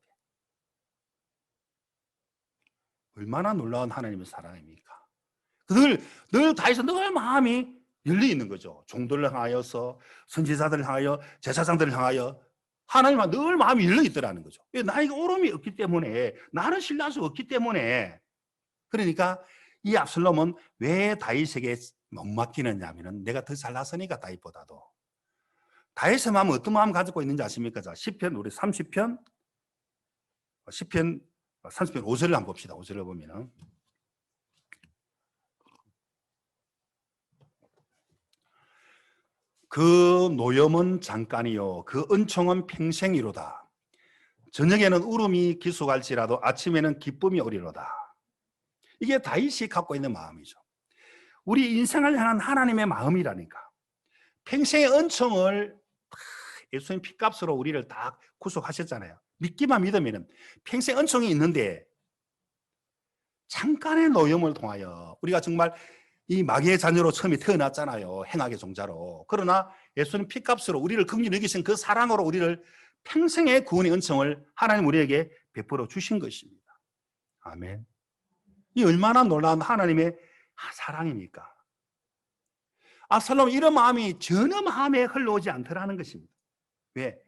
얼마나 놀라운 하나님의 사랑입니까? 늘 다윗은 늘 마음이 열려 있는 거죠. 종들을 향하여서 선지자들을 향하여 제사장들을 향하여 하나님과 늘 마음이 열려 있더라는 거죠. 나에게 오름이 없기 때문에 나는 신뢰할 수 없기 때문에 그러니까 이 압살롬은 왜 다윗에게 못 맡기느냐 하면 내가 더 잘났으니까 다윗보다도 다윗의 마음은 어떤 마음 가지고 있는지 아십니까? 자, 시편 우리 30편 5절을 한번 봅시다. 5절을 보면은 그 노염은 잠깐이요 그 은총은 평생이로다. 저녁에는 울음이 기숙할지라도 아침에는 기쁨이 오리로다. 이게 다윗이 갖고 있는 마음이죠. 우리 인생을 향한 하나님의 마음이라니까. 평생의 은총을 예수님 피값으로 우리를 다 구속하셨잖아요. 믿기만 믿으면 평생 은총이 있는데 잠깐의 노염을 통하여 우리가 정말 이 마귀의 자녀로 처음에 태어났잖아요. 행악의 종자로. 그러나 예수님 피값으로 우리를 긍휼히 여기신 그 사랑으로 우리를 평생의 구원의 은총을 하나님 우리에게 베풀어 주신 것입니다. 아멘. 이 얼마나 놀라운 하나님의 사랑입니까? 압살롬 이런 마음이 전혀 마음에 흘러오지 않더라는 것입니다. 왜?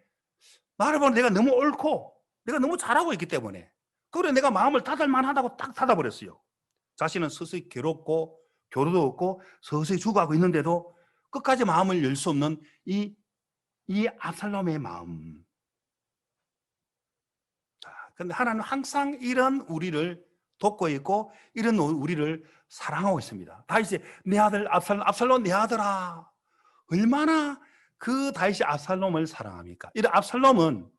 나를 보면 내가 너무 옳고 내가 너무 잘하고 있기 때문에 그래 내가 마음을 닫을 만하다고 딱 닫아버렸어요. 자신은 서서히 괴롭고 교류도 없고 서서히 죽어가고 있는데도 끝까지 마음을 열 수 없는 이 압살롬의 마음. 자, 근데 하나님은 항상 이런 우리를 돕고 있고 이런 우리를 사랑하고 있습니다. 다윗이 내 아들 압살롬 내 아들아. 얼마나 그 다윗이 압살롬을 사랑합니까? 이런 압살롬은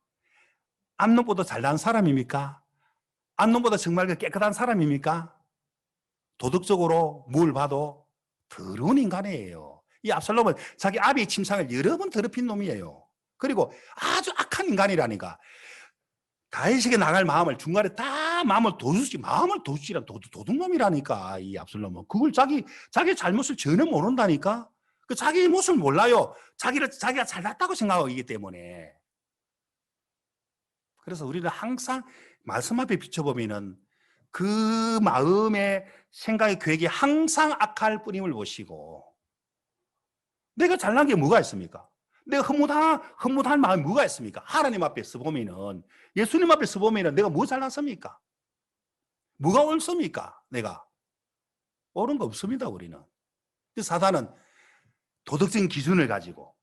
암논보다 잘난 사람입니까? 암논보다 정말 깨끗한 사람입니까? 도덕적으로 뭘 봐도 더러운 인간이에요. 이 압살롬은 자기 아비의 침상을 여러 번 더럽힌 놈이에요. 그리고 아주 악한 인간이라니까. 다윗에게 나갈 마음을 중간에 다 마음을 도둑질한 도둑놈이라니까. 이 압살롬은 그걸 자기 잘못을 전혀 모른다니까. 그 자기 모습을 몰라요. 자기가 잘났다고 생각하기 때문에. 그래서 우리는 항상 말씀 앞에 비춰보면은 그 마음의 생각의 계획이 항상 악할 뿐임을 보시고 내가 잘난 게 뭐가 있습니까? 내가 허무한 마음이 뭐가 있습니까? 하나님 앞에서 보면은 예수님 앞에서 보면은 내가 뭐 잘났습니까? 뭐가 옳습니까? 내가 옳은 거 없습니다. 우리는. 사단은 도덕적인 기준을 가지고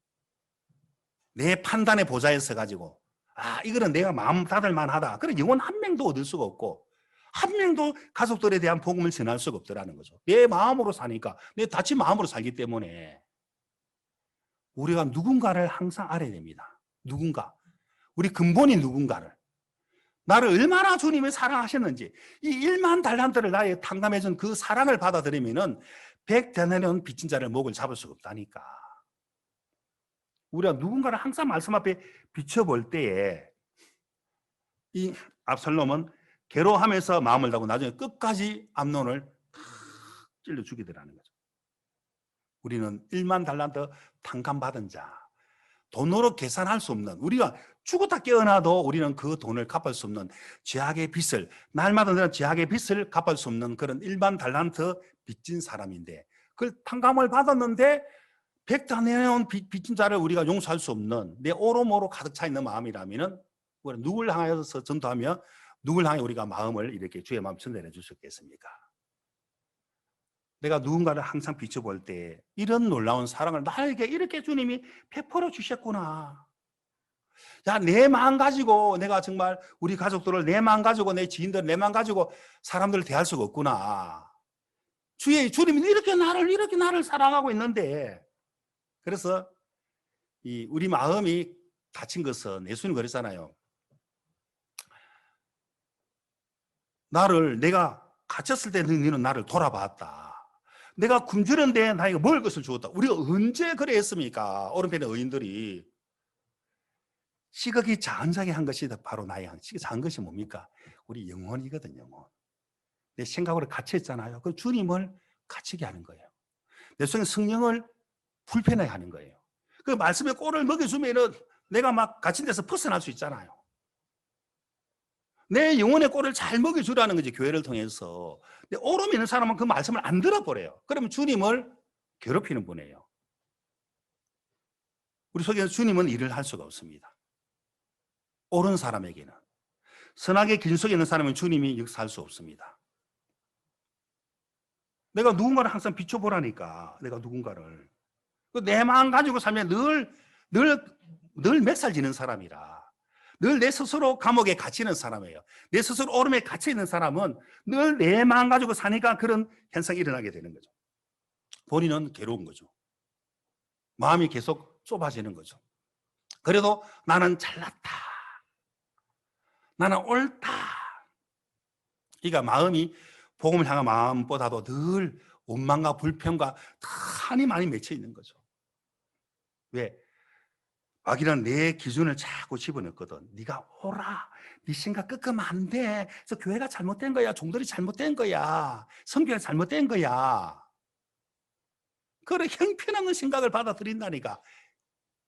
내 판단의 보좌에 서가지고 이거는 내가 마음 닫을 만하다. 그래 영혼 한 명도 얻을 수가 없고 한 명도 가족들에 대한 복음을 전할 수가 없더라는 거죠. 내 마음으로 사니까 내 다친 마음으로 살기 때문에 우리가 누군가를 항상 알아야 됩니다. 누군가. 우리 근본이 누군가를. 나를 얼마나 주님이 사랑하셨는지 이 1만 달란트를 나에 탕감해준 그 사랑을 받아들이면은 100데나리온 빚진 자를 목을 잡을 수가 없다니까. 우리가 누군가를 항상 말씀 앞에 비춰볼 때에 이 압살롬은 괴로워하면서 마음을 닫고 나중에 끝까지 암논을 찔러 죽이더라는 거죠. 우리는 1만 달란트 탕감받은 자, 돈으로 계산할 수 없는, 우리가 죽었다 깨어나도 우리는 그 돈을 갚을 수 없는 죄악의 빚을, 날마다 죄악의 빚을 갚을 수 없는 그런 1만 달란트 빚진 사람인데 그걸 탕감을 받았는데 백 다 내놓은 빚진 자를 우리가 용서할 수 없는 내 오로모로 가득 차 있는 마음이라면은 누굴 향해서 전도하며 누굴 향해 우리가 마음을 이렇게 주의 마음 전달해 주셨겠습니까? 내가 누군가를 항상 비춰볼 때 이런 놀라운 사랑을 나에게 이렇게 주님이 베풀어 주셨구나. 야, 내 마음 가지고 내가 정말 우리 가족들을 내 마음 가지고 내 지인들 내 마음 가지고 사람들을 대할 수가 없구나. 주님이 이렇게 나를 사랑하고 있는데, 그래서 우리 마음이 다친 것은 예수님 그랬잖아요. 내가 갇혔을 때 너는 나를 돌아봤다. 내가 굶주렸는데 나에게 먹을 것을 주었다. 우리가 언제 그래 했습니까? 오른편의 의인들이. 시각이 잔잔하게 한 것이 바로 나의 시각이 작은 것이 뭡니까? 우리 영혼이거든요. 영혼. 내 생각으로 갇혀있잖아요. 그 주님을 갇히게 하는 거예요. 내 속에 성령을 불편하게 하는 거예요. 그 말씀에 꼴을 먹여주면은 내가 막 갇힌 데서 벗어날 수 있잖아요. 내 영혼의 꼴을 잘 먹여주라는 거지, 교회를 통해서. 근데 오름 있는 사람은 그 말씀을 안 들어버려요. 그러면 주님을 괴롭히는 분이에요. 우리 속에서 주님은 일을 할 수가 없습니다. 옳은 사람에게는. 선악의 길 속에 있는 사람은 주님이 역사할 수 없습니다. 내가 누군가를 항상 비춰보라니까, 내가 누군가를. 내 마음 가지고 살면 늘 멱살지는 사람이라. 늘 내 스스로 감옥에 갇히는 사람이에요. 내 스스로 오름에 갇혀 있는 사람은 늘 내 마음 가지고 사니까 그런 현상이 일어나게 되는 거죠. 본인은 괴로운 거죠. 마음이 계속 좁아지는 거죠. 그래도 나는 잘났다. 나는 옳다. 그러니까 마음이 복음을 향한 마음보다도 늘 원망과 불평과 한이 많이 맺혀 있는 거죠. 왜? 마귀는 내 기준을 자꾸 집어넣거든. 네가 오라. 네 생각 꺾으면 안 돼. 그래서 교회가 잘못된 거야. 종들이 잘못된 거야. 성교가 잘못된 거야. 그런 형편없는 생각을 받아들인다니까.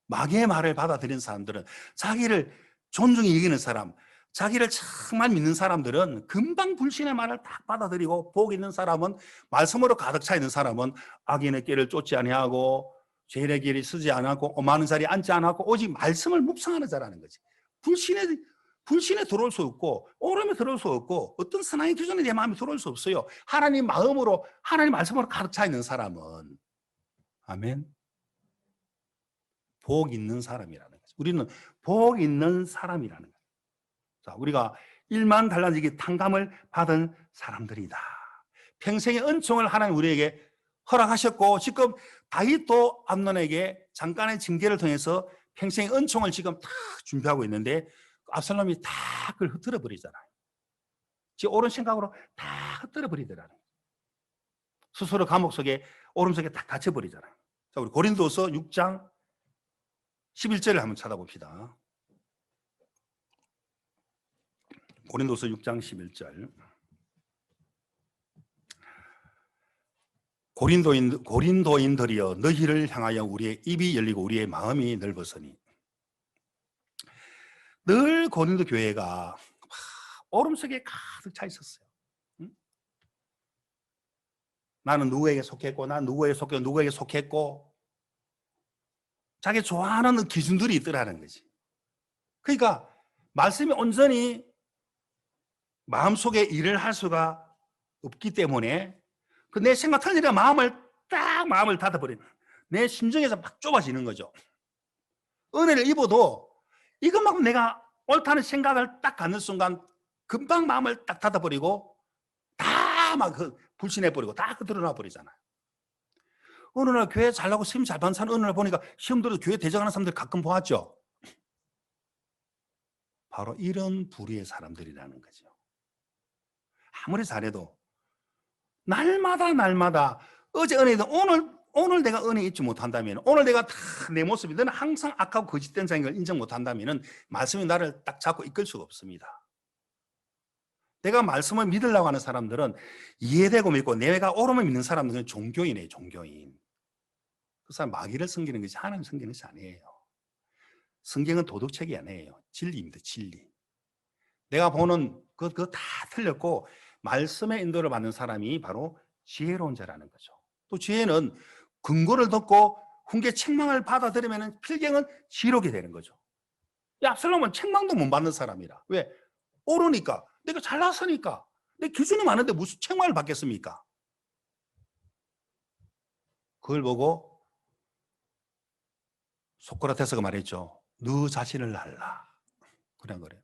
마귀의 말을 받아들인 사람들은, 자기를 존중히 여기는 사람, 자기를 정말 믿는 사람들은 금방 불신의 말을 딱 받아들이고, 복 있는 사람은, 말씀으로 가득 차 있는 사람은 악인의 길을 쫓지 아니하고 죄인의 길이 서지 않고 오만한 자리에 앉지 않고 오직 말씀을 묵상하는 자라는 거지. 불신에 들어올 수 없고 오름에 들어올 수 없고 어떤 선악의 기준에 내 마음이 들어올 수 없어요. 하나님 마음으로, 하나님 말씀으로 가득 차 있는 사람은. 아멘. 복 있는 사람이라는 거죠. 우리는 복 있는 사람이라는 거죠. 자, 우리가 1만 달란트의 탕감을 받은 사람들이다. 평생의 은총을 하나님 우리에게 허락하셨고, 지금 다윗도 암논에게 잠깐의 징계를 통해서 평생의 은총을 지금 다 준비하고 있는데, 압살롬이 다 그걸 흩어져 버리잖아요. 지 옳은 생각으로 다 흩어져 버리더라는 거예요. 스스로 감옥 속에, 오름 속에 다 갇혀 버리잖아요. 자, 우리 고린도서 6장 11절을 한번 찾아봅시다. 고린도서 6장 11절. 고린도인들이여, 너희를 향하여 우리의 입이 열리고 우리의 마음이 넓었으니. 늘 고린도 교회가 오름 속에 가득 차 있었어요. 응? 나는 누구에게 속했고, 난 누구에게 속했고, 자기 좋아하는 기준들이 있더라는 거지. 그러니까 말씀이 온전히 마음속에 일을 할 수가 없기 때문에 그 내 생각 틀리니까 마음을 닫아버리는, 내 심정에서 막 좁아지는 거죠. 은혜를 입어도 이것만큼 내가 옳다는 생각을 딱 갖는 순간 금방 마음을 딱 닫아버리고 다 막 불신해버리고 다 드러나 버리잖아요. 어느 날 교회 잘 나고 시험 잘 받는 사람 어느 날 보니까 시험 들어도 교회 대적하는 사람들 가끔 보았죠. 바로 이런 부류의 사람들이라는 거죠. 아무리 잘해도 날마다 어제 은혜도 오늘 내가 은혜 잊지 못한다면, 오늘 내가 다 내 모습이 너는 항상 악하고 거짓된 자인 걸 인정 못한다면 말씀이 나를 딱 잡고 이끌 수가 없습니다. 내가 말씀을 믿으려고 하는 사람들은 이해되고 믿고, 내가 옳음을 믿는 사람들은 종교인이에요. 종교인. 그 사람 마귀를 섬기는 것이 하나님 섬기는 것이 아니에요. 성경은 도덕책이 아니에요. 진리입니다. 진리. 내가 보는 그거 다 틀렸고, 말씀의 인도를 받는 사람이 바로 지혜로운 자라는 거죠. 또 지혜는 근거를 듣고 훈계 책망을 받아들이면 필경은 지옥이 되는 거죠. 이 압살롬은 책망도 못 받는 사람이라. 왜? 옳으니까. 내가 잘났으니까. 내 기준이 많은데 무슨 책망을 받겠습니까? 그걸 보고 소크라테스가 말했죠. 너 자신을 알라. 그런 거래요.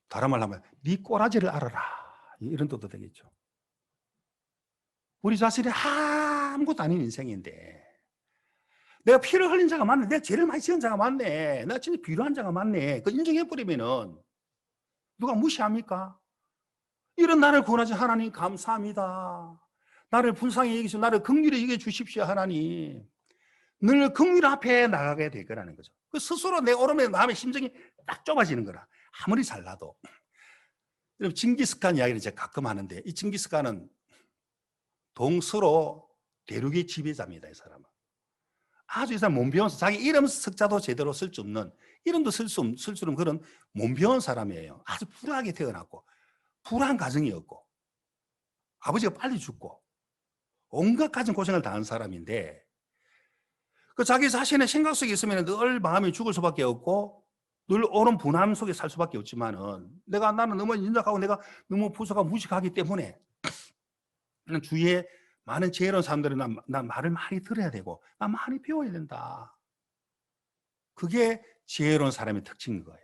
다른 말로 하면 네 꼬라지를 알아라. 이런 뜻도 되겠죠. 우리 자신이 아무것도 아닌 인생인데 내가 피를 흘린 자가 맞네. 내가 죄를 많이 지은 자가 맞네. 내가 진짜 비루한 자가 맞네. 그 인정해버리면은 누가 무시합니까? 이런 나를 구원하신 하나님 감사합니다. 나를 불쌍히 여기시고 나를 긍휼히 여겨 주십시오 하나님. 늘 긍휼 앞에 나가게 될 거라는 거죠. 그 스스로 내 오름의 마음의 심정이 딱 좁아지는 거라. 아무리 잘나도. 여러분 징기스칸 이야기를 제가 가끔 하는데 이 징기스칸은 동서로 대륙의 지배자입니다. 이 사람은. 아주 이 사람 못 배워서 자기 이름 석자도 제대로 쓸 수 없는 이름도 쓸 수 없는 그런 못 배운 사람이에요. 아주 불하게 태어났고 불한 가정이었고 아버지가 빨리 죽고 온갖 가정 고생을 당한 사람인데 그 자기 자신의 생각 속에 있으면 늘 마음이 죽을 수밖에 없고 늘 옳은 분함 속에 살 수밖에 없지만은 나는 너무 인정하고 내가 너무 부서가 무식하기 때문에 주위에 많은 지혜로운 사람들은 난 말을 많이 들어야 되고 난 많이 배워야 된다. 그게 지혜로운 사람의 특징인 거예요.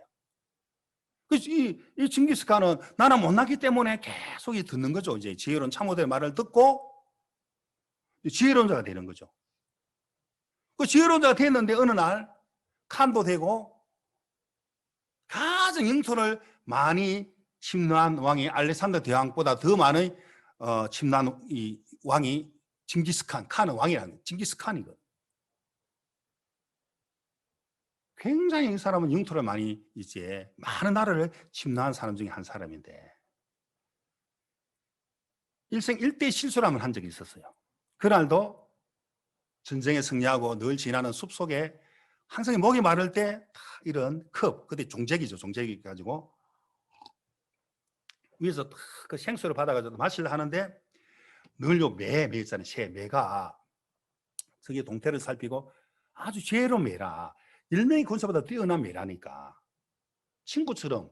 이 징기스칸은 나는 못났기 때문에 계속 듣는 거죠. 이제 지혜로운 참모들의 말을 듣고 지혜로운 자가 되는 거죠. 그 지혜로운 자가 됐는데 어느 날 칸도 되고 가장 영토를 많이 침노한 왕이 알렉산더 대왕보다 더 많은 침노한 이 왕이 징기스칸, 칸은 왕이라는 징기스칸이거든. 굉장히 이 사람은 영토를 많이 이제 많은 나라를 침노한 사람 중에 한 사람인데 일생 일대 실수를 한 적이 있었어요. 그날도 전쟁에 승리하고 늘 지나는 숲속에 항상 목이 마를 때 이런 컵, 그때 종제기죠. 종제기 가지고 위에서 그 생수를 받아가지고 마시려 하는데 늘 요 매 있잖아요. 매가 저기 동태를 살피고 아주 지혜로운 매라. 10명의 권사보다 뛰어난 매라니까. 친구처럼,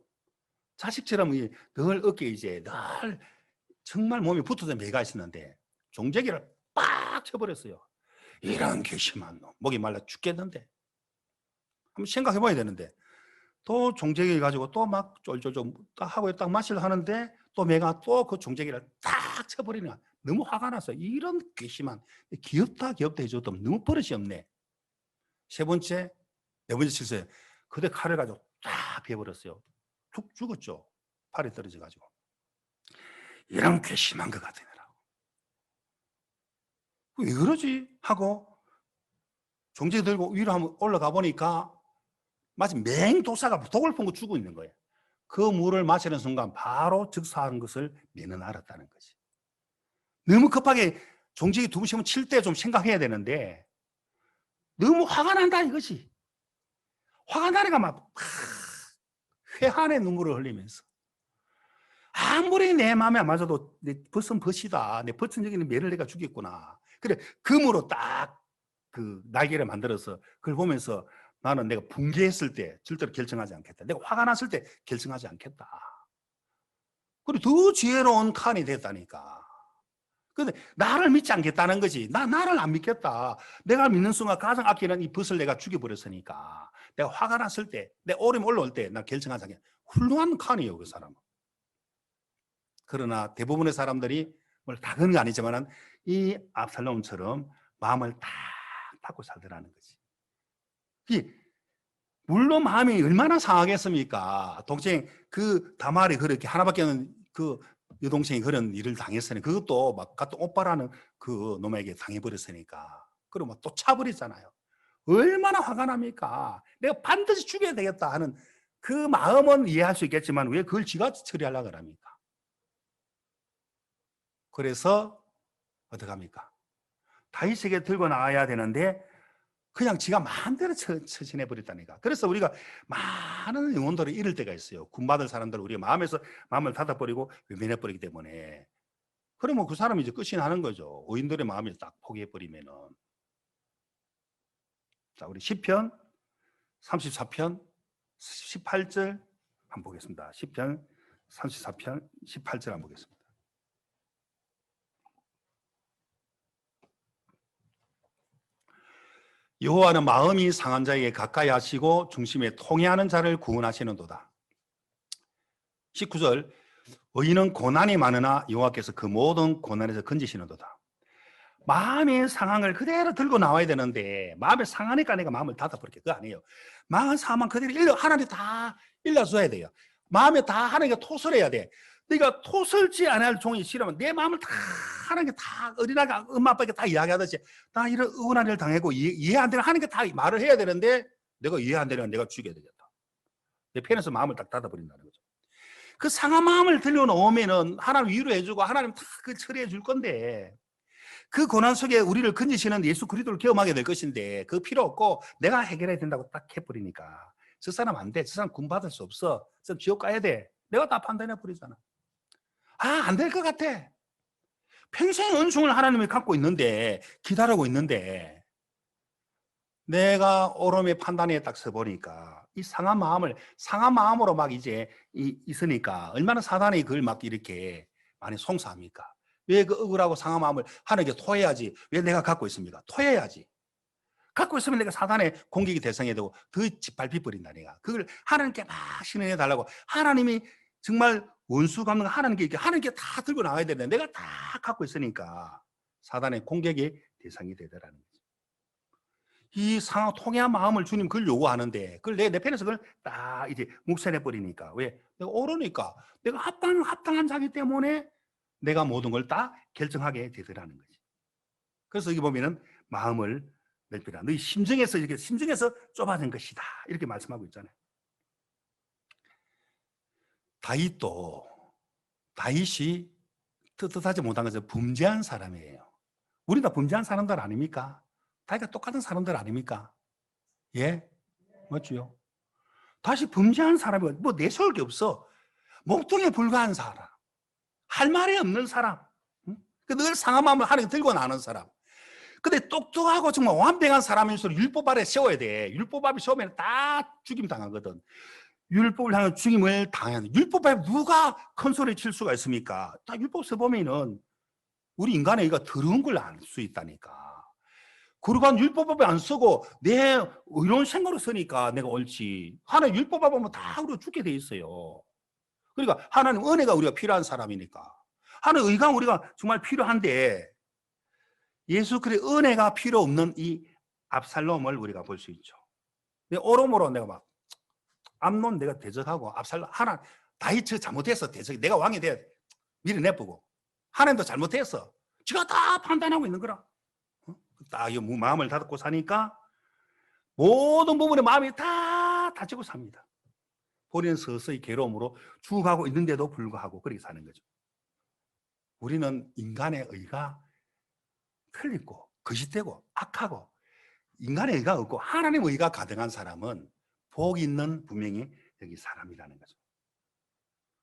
자식처럼 늘 어깨에 이제 늘 정말 몸에 붙어서 매가 있었는데 종제기를 빡 쳐버렸어요. 이런 괘씸한 놈. 목이 말라 죽겠는데. 한번 생각해 봐야 되는데. 또 종제기 가지고 또 막 쫄쫄쫄 딱 하고 딱 마시려 하는데 또 매가 또 그 종제기를 딱 쳐버리는 거야. 너무 화가 났어. 이런 괘씸한, 귀엽다 해줘도 너무 버릇이 없네. 세 번째, 네 번째 실수에 그때 칼을 가지고 딱 베어버렸어요. 툭 죽었죠. 팔이 떨어져가지고. 이런 괘씸한 것 같으더라고. 왜 그러지? 하고 종제기 들고 위로 한번 올라가 보니까 마치 맹도사가 독을 품고 죽고 있는 거예요. 그 물을 마시는 순간 바로 즉사하는 것을 매는 알았다는 거지. 너무 급하게 종제기 두 번씩은 칠 때 좀 생각해야 되는데 너무 화가 난다 이것이. 화가 나니까 막 회한의 눈물을 흘리면서 아무리 내 마음에 안 맞아도 내 벗은 벗이다. 내 벗은 여기는 매를 내가 죽였구나. 그래 금으로 딱 그 날개를 만들어서 그걸 보면서 나는 내가 붕괴했을 때 절대로 결정하지 않겠다. 내가 화가 났을 때 결정하지 않겠다. 그리고 더 지혜로운 칸이 됐다니까. 근데 나를 믿지 않겠다는 거지. 나를 안 믿겠다. 내가 믿는 순간 가장 아끼는 이 벗을 내가 죽여버렸으니까. 내가 화가 났을 때, 내 오름이 올라올 때 나 결정하지 않겠다. 훌륭한 칸이에요, 그 사람은. 그러나 대부분의 사람들이 뭘 다 그런 거 아니지만 이 압살롬처럼 마음을 딱 닫고 살더라는 거지. 물론 마음이 얼마나 상하겠습니까? 동생 그 다말이 그렇게 하나밖에 없는 그 여동생이 그런 일을 당했으니 그것도 막 같은 오빠라는 그 놈에게 당해버렸으니까 그러면 또 차버리잖아요. 얼마나 화가 납니까? 내가 반드시 죽여야 되겠다 하는 그 마음은 이해할 수 있겠지만 왜 그걸 지가 처리하려고 합니까? 그래서 어떡합니까? 다윗에게 들고 나가야 되는데 그냥 지가 마음대로 처신해 버렸다니까. 그래서 우리가 많은 영혼들을 잃을 때가 있어요. 군받을 사람들 우리가 마음을 닫아버리고 외면해 버리기 때문에. 그러면 그 사람이 이제 끝이 나는 거죠. 의인들의 마음을 딱 포기해 버리면은. 자, 우리 시편 34편 18절 한번 보겠습니다. 시편 34편 18절 한번 보겠습니다. 여호와는 마음이 상한 자에게 가까이 하시고 중심에 통회하는 자를 구원하시는도다. 19절 의인은 고난이 많으나 여호와께서 그 모든 고난에서 건지시는도다. 마음의 상황을 그대로 들고 나와야 되는데 마음이 상하니까 내가 마음을 닫아버릴게. 그거 아니에요. 마음 상황 그대로 하나님 다 일러줘야 돼요. 마음에 다 하나님께 토설해야 돼. 네가 토설지 않을 종이 싫으면 내 마음을 다 하나님께 다 어린아이가 엄마 아빠에게 다 이야기하듯이 나 이런 억울한 일을 당하고 이해 안 되는 하나님께 다 말을 해야 되는데 내가 이해 안 되면 내가 죽여야 되겠다. 내 편에서 마음을 딱 닫아버린다는 거죠. 그 상한 마음을 들려놓으면은 하나님 위로해주고 하나님 다 그 처리해 줄 건데 그 고난 속에 우리를 건지시는 예수 그리스도를 경험하게 될 것인데 그 필요 없고 내가 해결해야 된다고 딱 해버리니까 저 사람 안 돼. 저 사람 군 받을 수 없어. 저 지옥 가야 돼. 내가 다 판단해 버리잖아. 안 될 것 같아. 평생 은총을 하나님이 갖고 있는데 기다리고 있는데 내가 오름의 판단에 딱 서보니까 이 상한 마음으로 막 이제 있으니까 얼마나 사단이 그걸 막 이렇게 많이 송사합니까? 왜 그 억울하고 상한 마음을 하나님께 토해야지? 왜 내가 갖고 있습니까? 토해야지. 갖고 있으면 내가 사단의 공격이 대상이 되고 더 짓밟히 버린다 내가. 그걸 하나님께 막 신뢰해 달라고 하나님이 정말 원수 갚는 하나님께 다 들고 나와야 되는데 내가 다 갖고 있으니까 사단의 공격의 대상이 되더라는 거죠. 이 상황 통해한 마음을 주님 그걸 요구하는데 그걸 내 편에서 그걸 딱 이제 묵살해 버리니까 왜? 내가 옳으니까 내가 합당한 자기 때문에 내가 모든 걸 다 결정하게 되더라는 거지. 그래서 여기 보면은 마음을 넓히라. 너희 심정에서 이렇게 심정에서 좁아진 것이다. 이렇게 말씀하고 있잖아요. 다윗이 떳떳하지 못한 것은 범죄한 사람이에요. 우리 다 범죄한 사람들 아닙니까? 다윗과 똑같은 사람들 아닙니까? 예? 맞죠? 다시 범죄한 사람이 뭐 내세울 게 없어. 목동에 불과한 사람. 할 말이 없는 사람. 응? 늘 상한 마음을 하나님께 들고 나는 사람. 근데 똑똑하고 정말 완벽한 사람일수록 율법 아래 세워야 돼. 율법 앞에 세우면 다 죽임 당하거든. 율법을 향한 죽임을 당하는. 율법 앞에 누가 큰 소리 칠 수가 있습니까? 다 율법 써보면은 우리 인간의 의가 더러운 걸 알 수 있다니까. 그러고 율법법에 안 쓰고 내 의로운 생각으로 쓰니까 내가 옳지. 하나님 율법법 보면 다 우리가 죽게 돼 있어요. 그러니까 하나님 은혜가 우리가 필요한 사람이니까. 하나님 의가 우리가 정말 필요한데 예수 그리스도의 은혜가 필요 없는 이 압살롬을 우리가 볼 수 있죠. 오로모로 내가 막 암논 내가 대적하고 압살롬 다윗 잘못했어. 대적 내가 왕이 돼야 돼. 미리 내보고 하나님도 잘못했어. 지가 다 판단하고 있는 거라. 딱 마음을 닫고 사니까 모든 부분에 마음이 다 다치고 삽니다. 본인은 서서히 괴로움으로 죽어가고 있는데도 불구하고 그렇게 사는 거죠. 우리는 인간의 의가 틀리고 거짓되고 악하고 인간의 의가 없고 하나님의 의가 가득한 사람은 복 있는 분명히 여기 사람이라는 거죠.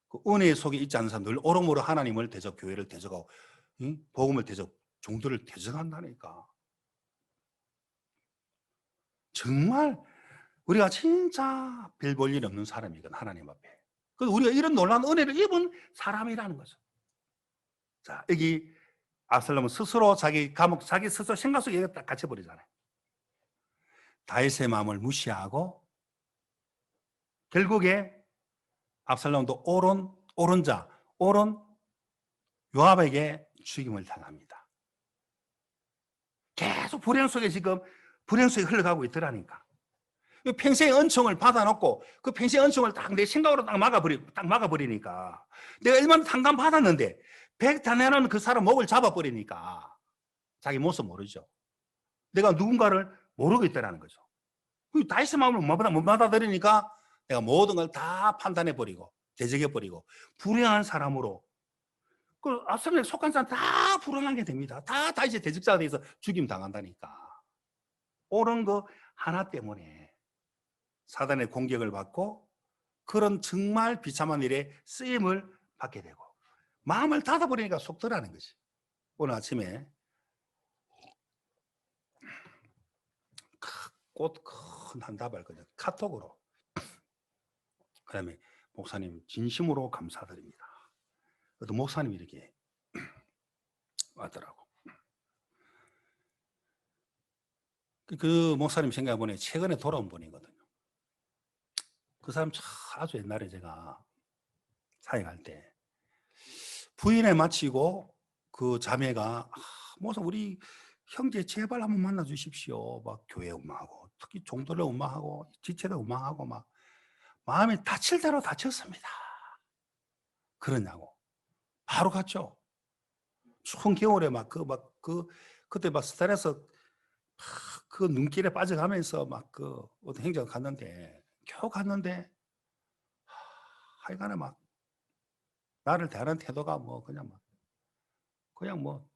그 은혜 속에 있지 않은 사람 늘 오로모로 하나님을 대적, 교회를 대적하고 복음을 대적, 종들을 대적한다니까. 정말 우리가 진짜 별 볼 일 없는 사람이거든 하나님 앞에. 그래서 우리가 이런 놀라운 은혜를 입은 사람이라는 거죠. 자, 여기 압살롬은 스스로 자기 스스로 생각 속에 딱 갇혀버리잖아요. 다윗의 마음을 무시하고 결국에 압살롬도 옳은 요압에게 죽임을 당합니다. 계속 불행 속에 흘러가고 있더라니까. 평생의 은총을 받아놓고 그 평생의 은총을 딱 내 생각으로 딱 막아버리니까 내가 얼마나 상담 받았는데 100단에는 그 사람 목을 잡아버리니까 자기 모습 모르죠. 내가 누군가를 모르고 있다는 거죠. 다윗의 마음을 못 받아들이니까 내가 모든 걸 다 판단해버리고 대적해버리고 불행한 사람으로 그 압살롬에 속한 사람 다 불행하게 됩니다. 다 다윗의 대적자가 돼서 죽임 당한다니까. 옳은 거 하나 때문에 사단의 공격을 받고 그런 정말 비참한 일에 쓰임을 받게 되고 마음을 닫아버리니까 속더라는 것이. 오늘 아침에 꽃 큰 한 다발 그냥 카톡으로. 그다음에 목사님 진심으로 감사드립니다. 그래도 목사님이 이렇게 왔더라고. 그 목사님 생각해보니 최근에 돌아온 분이거든요. 그 사람 아주 옛날에 제가 사역할 때 부인을 마치고 그 자매가 목사 우리 형제 제발 한번 만나 주십시오. 막 교회 엄마하고 특히 종도를 엄마하고 지체들 엄마하고 막 마음이 다칠 대로 다쳤습니다. 그러냐고. 바로 갔죠. 추운 겨울에 그때 막 스트레스 그 눈길에 빠져가면서 막 그 어떤 행정 갔는데 겨우 갔는데 하여간에 막 나를 대하는 태도가 뭐 그냥 뭐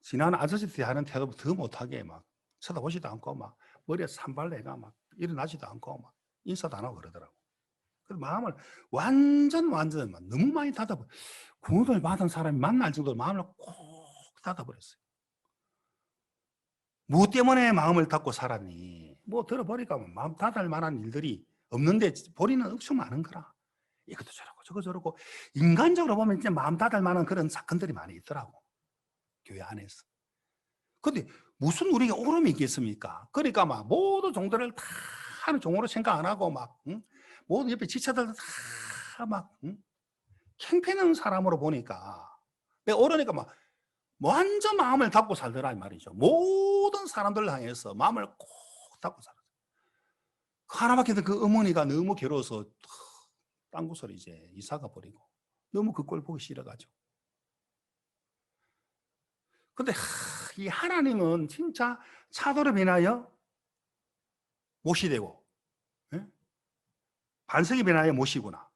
지나가는 아저씨 대하는 태도 더 못하게 막 쳐다보지도 않고 막 머리에 산발레가 막 일어나지도 않고 막 인사도 안 하고 그러더라고. 그 마음을 완전 막 너무 많이 닫아버려. 구원을 받은 사람이 만날 정도로 마음을 꼭 닫아버렸어요. 뭐 때문에 마음을 닫고 살았니? 뭐 들어보니까 마음 닫을 만한 일들이 없는데 본인은 엄청 많은 거라. 이것도 저러고 저거 저러고 인간적으로 보면 이제 마음 닫을 만한 그런 사건들이 많이 있더라고. 교회 안에서. 근데 무슨 우리가 오름이 있겠습니까? 그러니까 막 모든 종들을 다 하는 종으로 생각 안 하고 막 모든 옆에 지체들 다막 캥패는 사람으로 보니까 내가 오르니까 막 완전 마음을 닫고 살더라 이 말이죠. 모든 사람들을 향해서 마음을 꼭 닫고 살았어요. 하나밖에 그 어머니가 너무 괴로워서 딴 곳으로 이제 이사가 버리고 너무 그 꼴 보기 싫어가지고. 근데 이 하나님은 진짜 차도로 변하여 못이 되고, 예? 반석이 변하여 못이구나.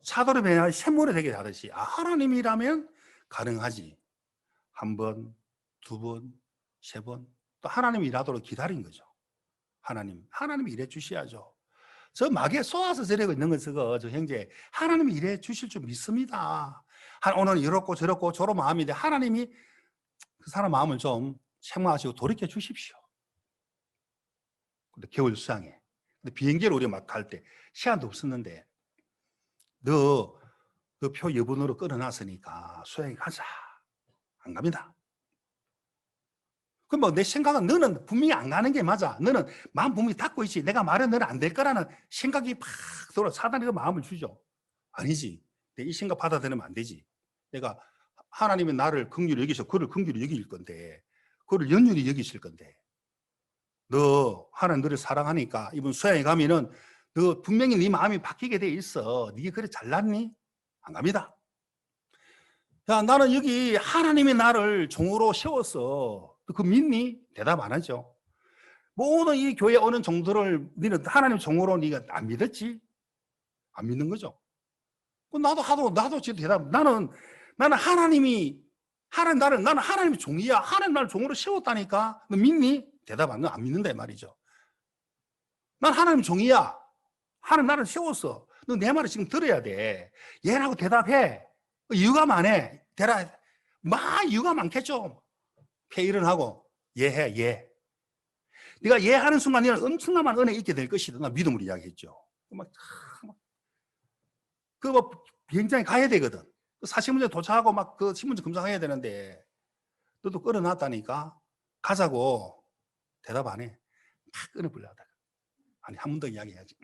차도로 변하여 샘물이 되게 하듯이 하나님이라면 가능하지. 한 번, 두 번, 세 번, 또 하나님이 일하도록 기다린 거죠. 하나님이 일해 주셔야죠. 저 막에 쏘아서 저러고 있는 거 저 형제, 하나님이 일해 주실 줄 믿습니다. 오늘 이렇고 저렇고 저런 마음인데 하나님이 그 사람 마음을 좀 생각하시고 돌이켜 주십시오. 근데 겨울 수양에. 근데 비행기를 우리가 막 갈 때 시간도 없었는데 너 표 여분으로 끊어놨으니까 수양에 가자. 안 갑니다. 그럼 뭐 내 생각은 너는 분명히 안 가는 게 맞아. 너는 마음 분명히 닫고 있지. 내가 말해 너는 안 될 거라는 생각이 팍 돌아. 사단이 그 마음을 주죠. 아니지. 내 이 생각 받아들이면 안 되지. 내가 하나님이 나를 긍휼히 여기서 그를 긍휼히 여길 건데 그를 연륜히 여기실 건데 너 하나님 너를 사랑하니까 이번 수양에 가면은 너 분명히 네 마음이 바뀌게 돼 있어. 네가 그래 잘났니? 안 갑니다. 야, 나는 여기 하나님이 나를 종으로 세웠어. 그 믿니? 대답 안 하죠. 모든 이 교회 오는 종들을 너는 하나님 종으로 네가 안 믿었지? 안 믿는 거죠. 나도 지금 대답. 나는 나는 하나님의 종이야. 하나님 나를 종으로 세웠다니까. 너 믿니? 대답 안 믿는다 이 말이죠. 난 하나님 종이야. 하나님 나를 세웠어. 너 내 말을 지금 들어야 돼. 얘라고 대답해. 이유가 많아. 이유가 많겠죠. 회의를 하고 예해, 예. 네가 예하는 순간 너는 엄청난 은혜 있게 될 것이다. 나 믿음으로 이야기했죠. 비행장에 가야 되거든. 사실문제 도착하고 막 그 신분증 검사해야 되는데 너도 끌어놨다니까 가자고 대답 안 해. 막 끊어버려하다가 아니 한 번 더 이야기해야지.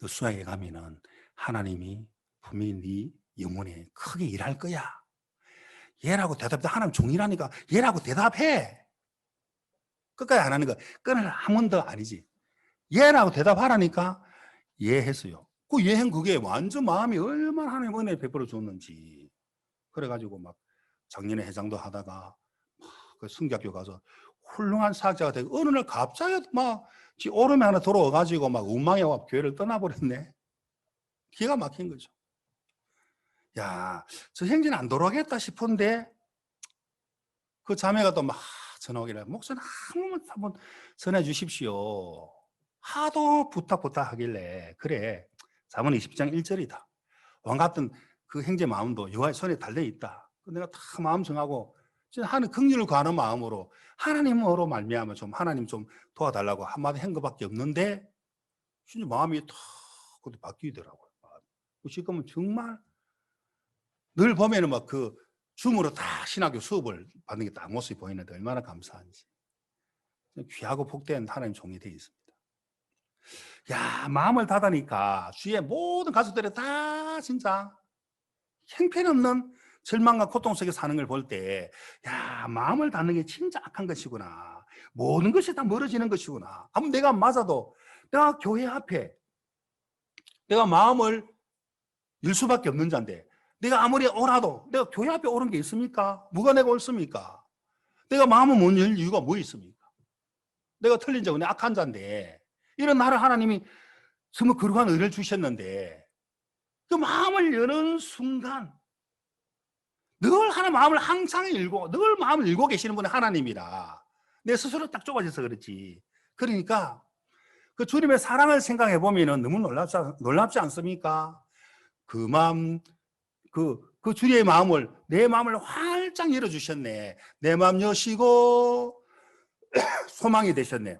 너 수양에 가면은 하나님이 분명히 네 영혼에 크게 일할 거야. 얘라고 대답해. 하나님 종이라니까 얘라고 대답해. 끝까지 안 하는 거. 끊을 한 번 더 아니지. 얘라고 대답하라니까 예했어요. 그 예행 그게 완전 마음이 얼마나 하나님 은혜 베풀어 줬는지. 그래가지고 막 작년에 회장도 하다가 그 성교학교 가서 훌륭한 사역자가 되고 어느 날 갑자기 막 오름에 하나 들어와가지고 막 운망에 와 교회를 떠나버렸네. 기가 막힌 거죠. 야, 저 형제는 안 돌아가겠다 싶은데 그 자매가 또 막 전화오기를 목사님 한번 전해 주십시오. 하도 부탁하길래 그래 잠언 20장 1절이다. 왕 같은 그 형제 마음도 여호와의 손에 달려 있다. 내가 다 마음 정하고 하는 긍휼을 구하는 마음으로 하나님으로 말미암아 좀 하나님 좀 도와달라고 한마디 한 것밖에 없는데 진짜 마음이 탁 그것도 바뀌더라고요. 지금은 정말 늘 보면은 막 그 줌으로 다 신학교 수업을 받는 게 딱 모습이 보이는데 얼마나 감사한지. 귀하고 복된 하나님 종이 되어 있습니다. 야, 마음을 닫으니까 주위의 모든 가족들이 다 진짜 형편없는 절망과 고통 속에 사는 걸 볼 때, 야, 마음을 닫는 게 진짜 악한 것이구나. 모든 것이 다 멀어지는 것이구나. 아무 내가 맞아도 내가 교회 앞에 내가 마음을 열 수밖에 없는 자인데, 내가 아무리 오라도 내가 교회 앞에 오른 게 있습니까? 뭐가 내가 옳습니까? 내가 마음을 못 열 이유가 뭐 있습니까? 내가 틀린 자고 내가 악한 자인데, 이런 나를 하나님이 정말 거룩한 의를 주셨는데, 그 마음을 여는 순간 늘 하나님 마음을 항상 열고 늘 마음을 열고 계시는 분이 하나님이라 내 스스로 딱 좁아져서 그렇지. 그러니까 그 주님의 사랑을 생각해 보면은 너무 놀랍지 않습니까? 그 마음 그 주님의 마음을 내 마음을 활짝 열어 주셨네. 내 마음 여시고 소망이 되셨네.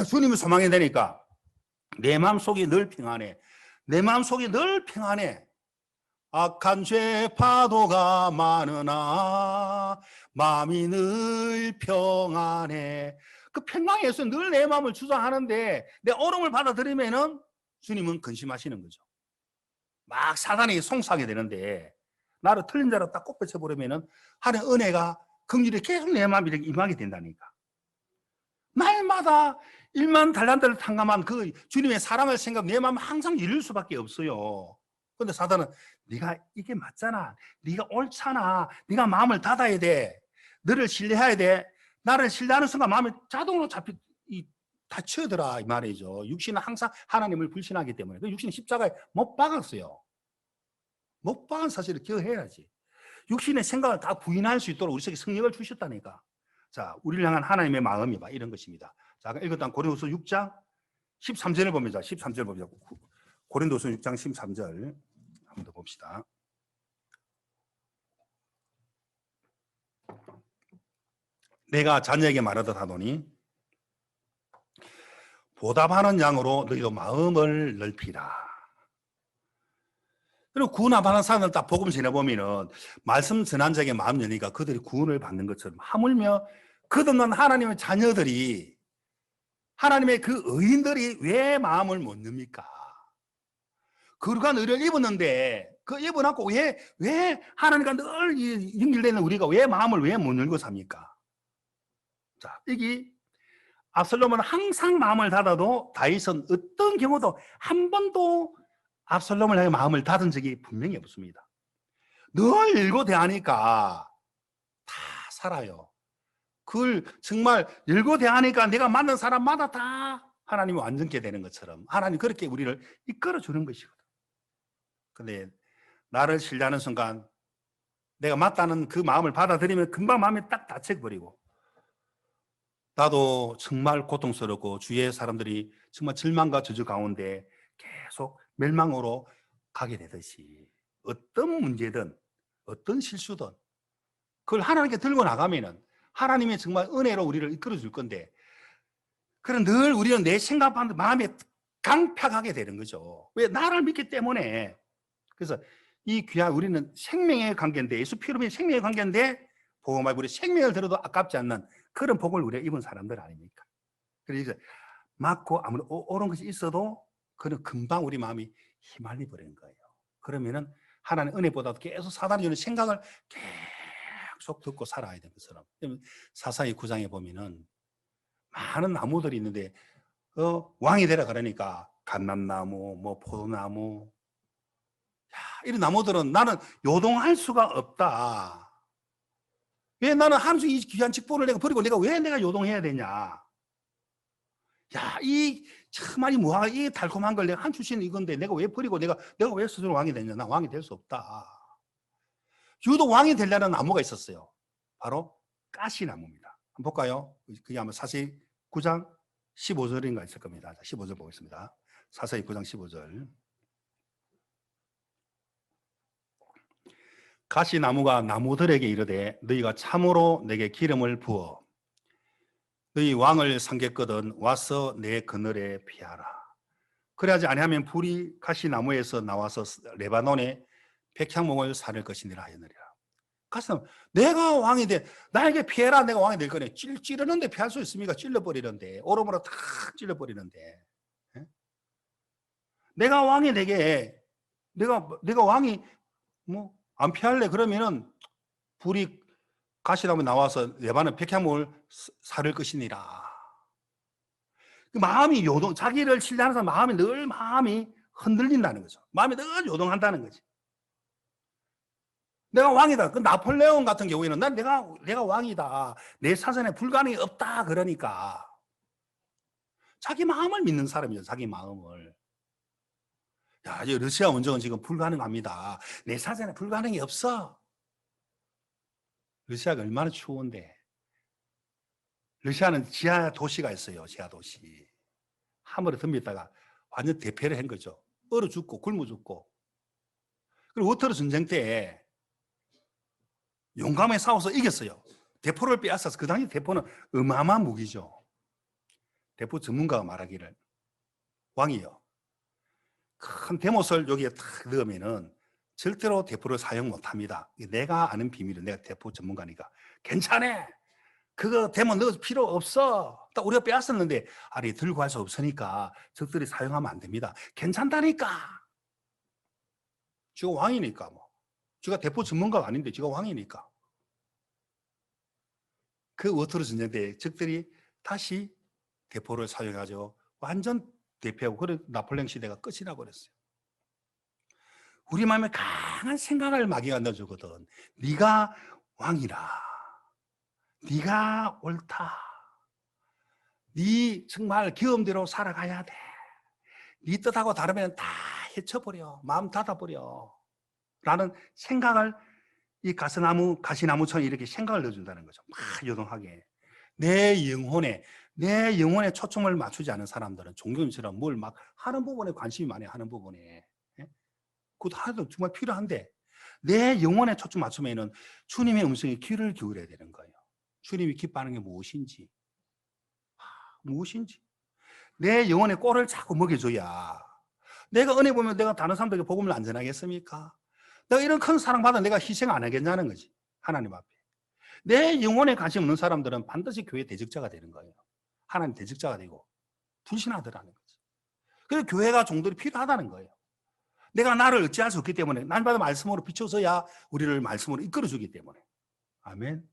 주님이 소망이 되니까 내 마음 속이 늘 평안해. 내 마음 속이 늘 평안해. 악한 죄 파도가 많으나 마음이 늘 평안해. 그 평강에서 늘 내 마음을 주장하는데 내 얼음을 받아들이면은 주님은 근심하시는 거죠. 막 사단이 송사하게 되는데 나를 틀린 자로 딱 꼽혀쳐 버리면은 하나님의 은혜가 긍휼이 계속 내 마음에 임하게 된다니까. 날마다 1만 달란트를 탕감한 그 주님의 사랑을 생각 내 마음 항상 열릴 수밖에 없어요. 근데 사단은 네가 이게 맞잖아. 네가 옳잖아. 네가 마음을 닫아야 돼. 너를 신뢰해야 돼. 나를 신뢰하는 순간 마음이 자동으로 닫혀더라 이 말이죠. 육신은 항상 하나님을 불신하기 때문에 그 육신은 십자가에 못 박았어요. 못 박은 사실을 기억해야지. 육신의 생각을 다 부인할 수 있도록 우리 속에 성령을 주셨다니까. 자, 우리를 향한 하나님의 마음이 막 이런 것입니다. 자, 읽었던 고린도서 6장 13절을 봅니다. 13절 봅니다. 고린도서 6장 13절 한번 더 봅시다. 내가 자녀에게 말하듯 하노니 보답하는 양으로 너희도 마음을 넓히라. 그리고 구원하는 사람을 딱 복음 전해보면은 말씀 전한 자에게 마음 여니까 그들이 구원을 받는 것처럼 하물며 거듭난 하나님의 자녀들이 하나님의 그 의인들이 왜 마음을 못 엽니까? 거룩한 의를 입었는데 그 입어놓고 왜 하나님과 늘 연결되는 우리가 왜 마음을 왜 못 열고 삽니까? 자, 여기 압살롬은 항상 마음을 닫아도 다윗은 어떤 경우도 한 번도 압살롬을 향해 마음을 닫은 적이 분명히 없습니다. 늘 열고 대하니까 다 살아요. 그걸 정말 열고 대하니까 내가 만난 사람마다 다 하나님이 완전케 되는 것처럼 하나님 그렇게 우리를 이끌어 주는 것이거든. 근데 나를 신뢰하는 순간 내가 맞다는 그 마음을 받아들이면 금방 마음이 딱 닫혀버리고 나도 정말 고통스럽고 주위의 사람들이 정말 절망과 저주 가운데 계속 멸망으로 가게 되듯이 어떤 문제든 어떤 실수든 그걸 하나님께 들고 나가면은 하나님의 정말 은혜로 우리를 이끌어 줄 건데 그런 늘 우리는 내 생각하는 마음에 강팍하게 되는 거죠. 왜? 나를 믿기 때문에. 그래서 이 귀한 우리는 생명의 관계인데 예수 피로 민 생명의 관계인데 복음을 우리 생명을 들어도 아깝지 않는 그런 복을 우리가 입은 사람들 아닙니까? 그래서 맞고 아무리 옳은 것이 있어도 그는 금방 우리 마음이 휘말려 버리는 거예요. 그러면은 하나님 은혜보다도 계속 사단이 주는 생각을 계속 듣고 살아야 되는 것처럼. 사사기 9장에 보면은 많은 나무들이 있는데 왕이 되라 그러니까 감람나무, 뭐 포도나무, 야, 이런 나무들은 나는 요동할 수가 없다. 왜 나는 함수 이 귀한 직분을 내가 버리고 내가 요동해야 되냐? 야, 이 참말이 뭐야? 이 달콤한 걸 내가 한 주신 이건데 내가 왜 버리고 내가 왜 스스로 왕이 되냐? 나 왕이 될 수 없다. 유독 왕이 되려는 나무가 있었어요. 바로 가시나무입니다. 한번 볼까요? 그게 아마 사사기 9장 15절인가 있을 겁니다. 15절 보겠습니다. 사사기 9장 15절. 가시나무가 나무들에게 이르되 너희가 참으로 내게 기름을 부어 너희 왕을 삼겠거든 와서 내 그늘에 피하라. 그래야지 아니하면 불이 가시나무에서 나와서 레바논의 백향목을 사를 것이니라 하였느니라. 가시나무, 내가 왕이 돼 나에게 피해라. 내가 왕이 될 거네. 찌르는데 피할 수 있습니까? 찔러버리는데, 오름으로 탁 찔러버리는데. 내가 왕이 되게 내가 왕이 뭐 안 피할래 그러면은 불이 가시나무 나와서 레바논 백향목을 사를 것이니라. 그 마음이 자기를 신뢰하는 사람 마음이 흔들린다는 거죠. 마음이 늘 요동한다는 거지. 내가 왕이다. 그 나폴레옹 같은 경우에는 내가 왕이다. 내 사전에 불가능이 없다. 그러니까 자기 마음을 믿는 사람이죠. 자기 마음을. 야, 러시아 원정은 지금 불가능합니다. 내 사전에 불가능이 없어. 러시아가 얼마나 추운데. 러시아는 지하 도시가 있어요. 지하 도시. 함으로 덤비다가 완전 대패를 한 거죠. 얼어 죽고 굶어 죽고. 그리고 워터루 전쟁 때 용감하게 싸워서 이겼어요. 대포를 빼앗아서. 그 당시 대포는 어마어마한 무기죠. 대포 전문가가 말하기를 왕이요, 큰 대못을 여기에 탁 넣으면은 절대로 대포를 사용 못합니다. 내가 아는 비밀은, 내가 대포 전문가니까 괜찮아. 그거 대못 넣어도 필요 없어. 딱 우리가 빼앗았는데 아니 들고 갈 수 없으니까 적들이 사용하면 안 됩니다. 괜찮다니까. 지가 왕이니까 뭐. 지가 대포 전문가가 아닌데 지가 왕이니까. 그 워터루 전쟁 때 적들이 다시 대포를 사용하죠. 완전 대패하고, 그래 나폴레옹 시대가 끝이 나버렸어요. 우리 마음에 강한 생각을 마귀가 넣어주거든. 네가 왕이라. 네가 옳다. 네 정말 경험대로 살아가야 돼. 네 뜻하고 다르면 다 헤쳐버려. 마음 닫아버려. 라는 생각을 이 가시나무처럼 이렇게 생각을 넣어준다는 거죠. 막 요동하게. 내 영혼에 초점을 맞추지 않은 사람들은 종교인처럼 뭘 막 하는 부분에 관심이 많아요. 하는 부분에. 그것도 하나도 정말 필요한데, 내 영혼에 초점 맞추면은 주님의 음성에 귀를 기울여야 되는 거예요. 주님이 기뻐하는 게 무엇인지. 내 영혼에 꼴을 자꾸 먹여줘야. 내가 은혜 보면 내가 다른 사람들에게 복음을 안 전하겠습니까? 내가 이런 큰 사랑받아 내가 희생 안 하겠냐는 거지. 하나님 앞에. 내 영혼에 관심 없는 사람들은 반드시 교회 대적자가 되는 거예요. 하나님 대적자가 되고 불신하더라는 거지. 그래서 교회가 종들이 필요하다는 거예요. 내가 나를 어찌할 수 없기 때문에, 날마다 말씀으로 비춰서야 우리를 말씀으로 이끌어주기 때문에. 아멘.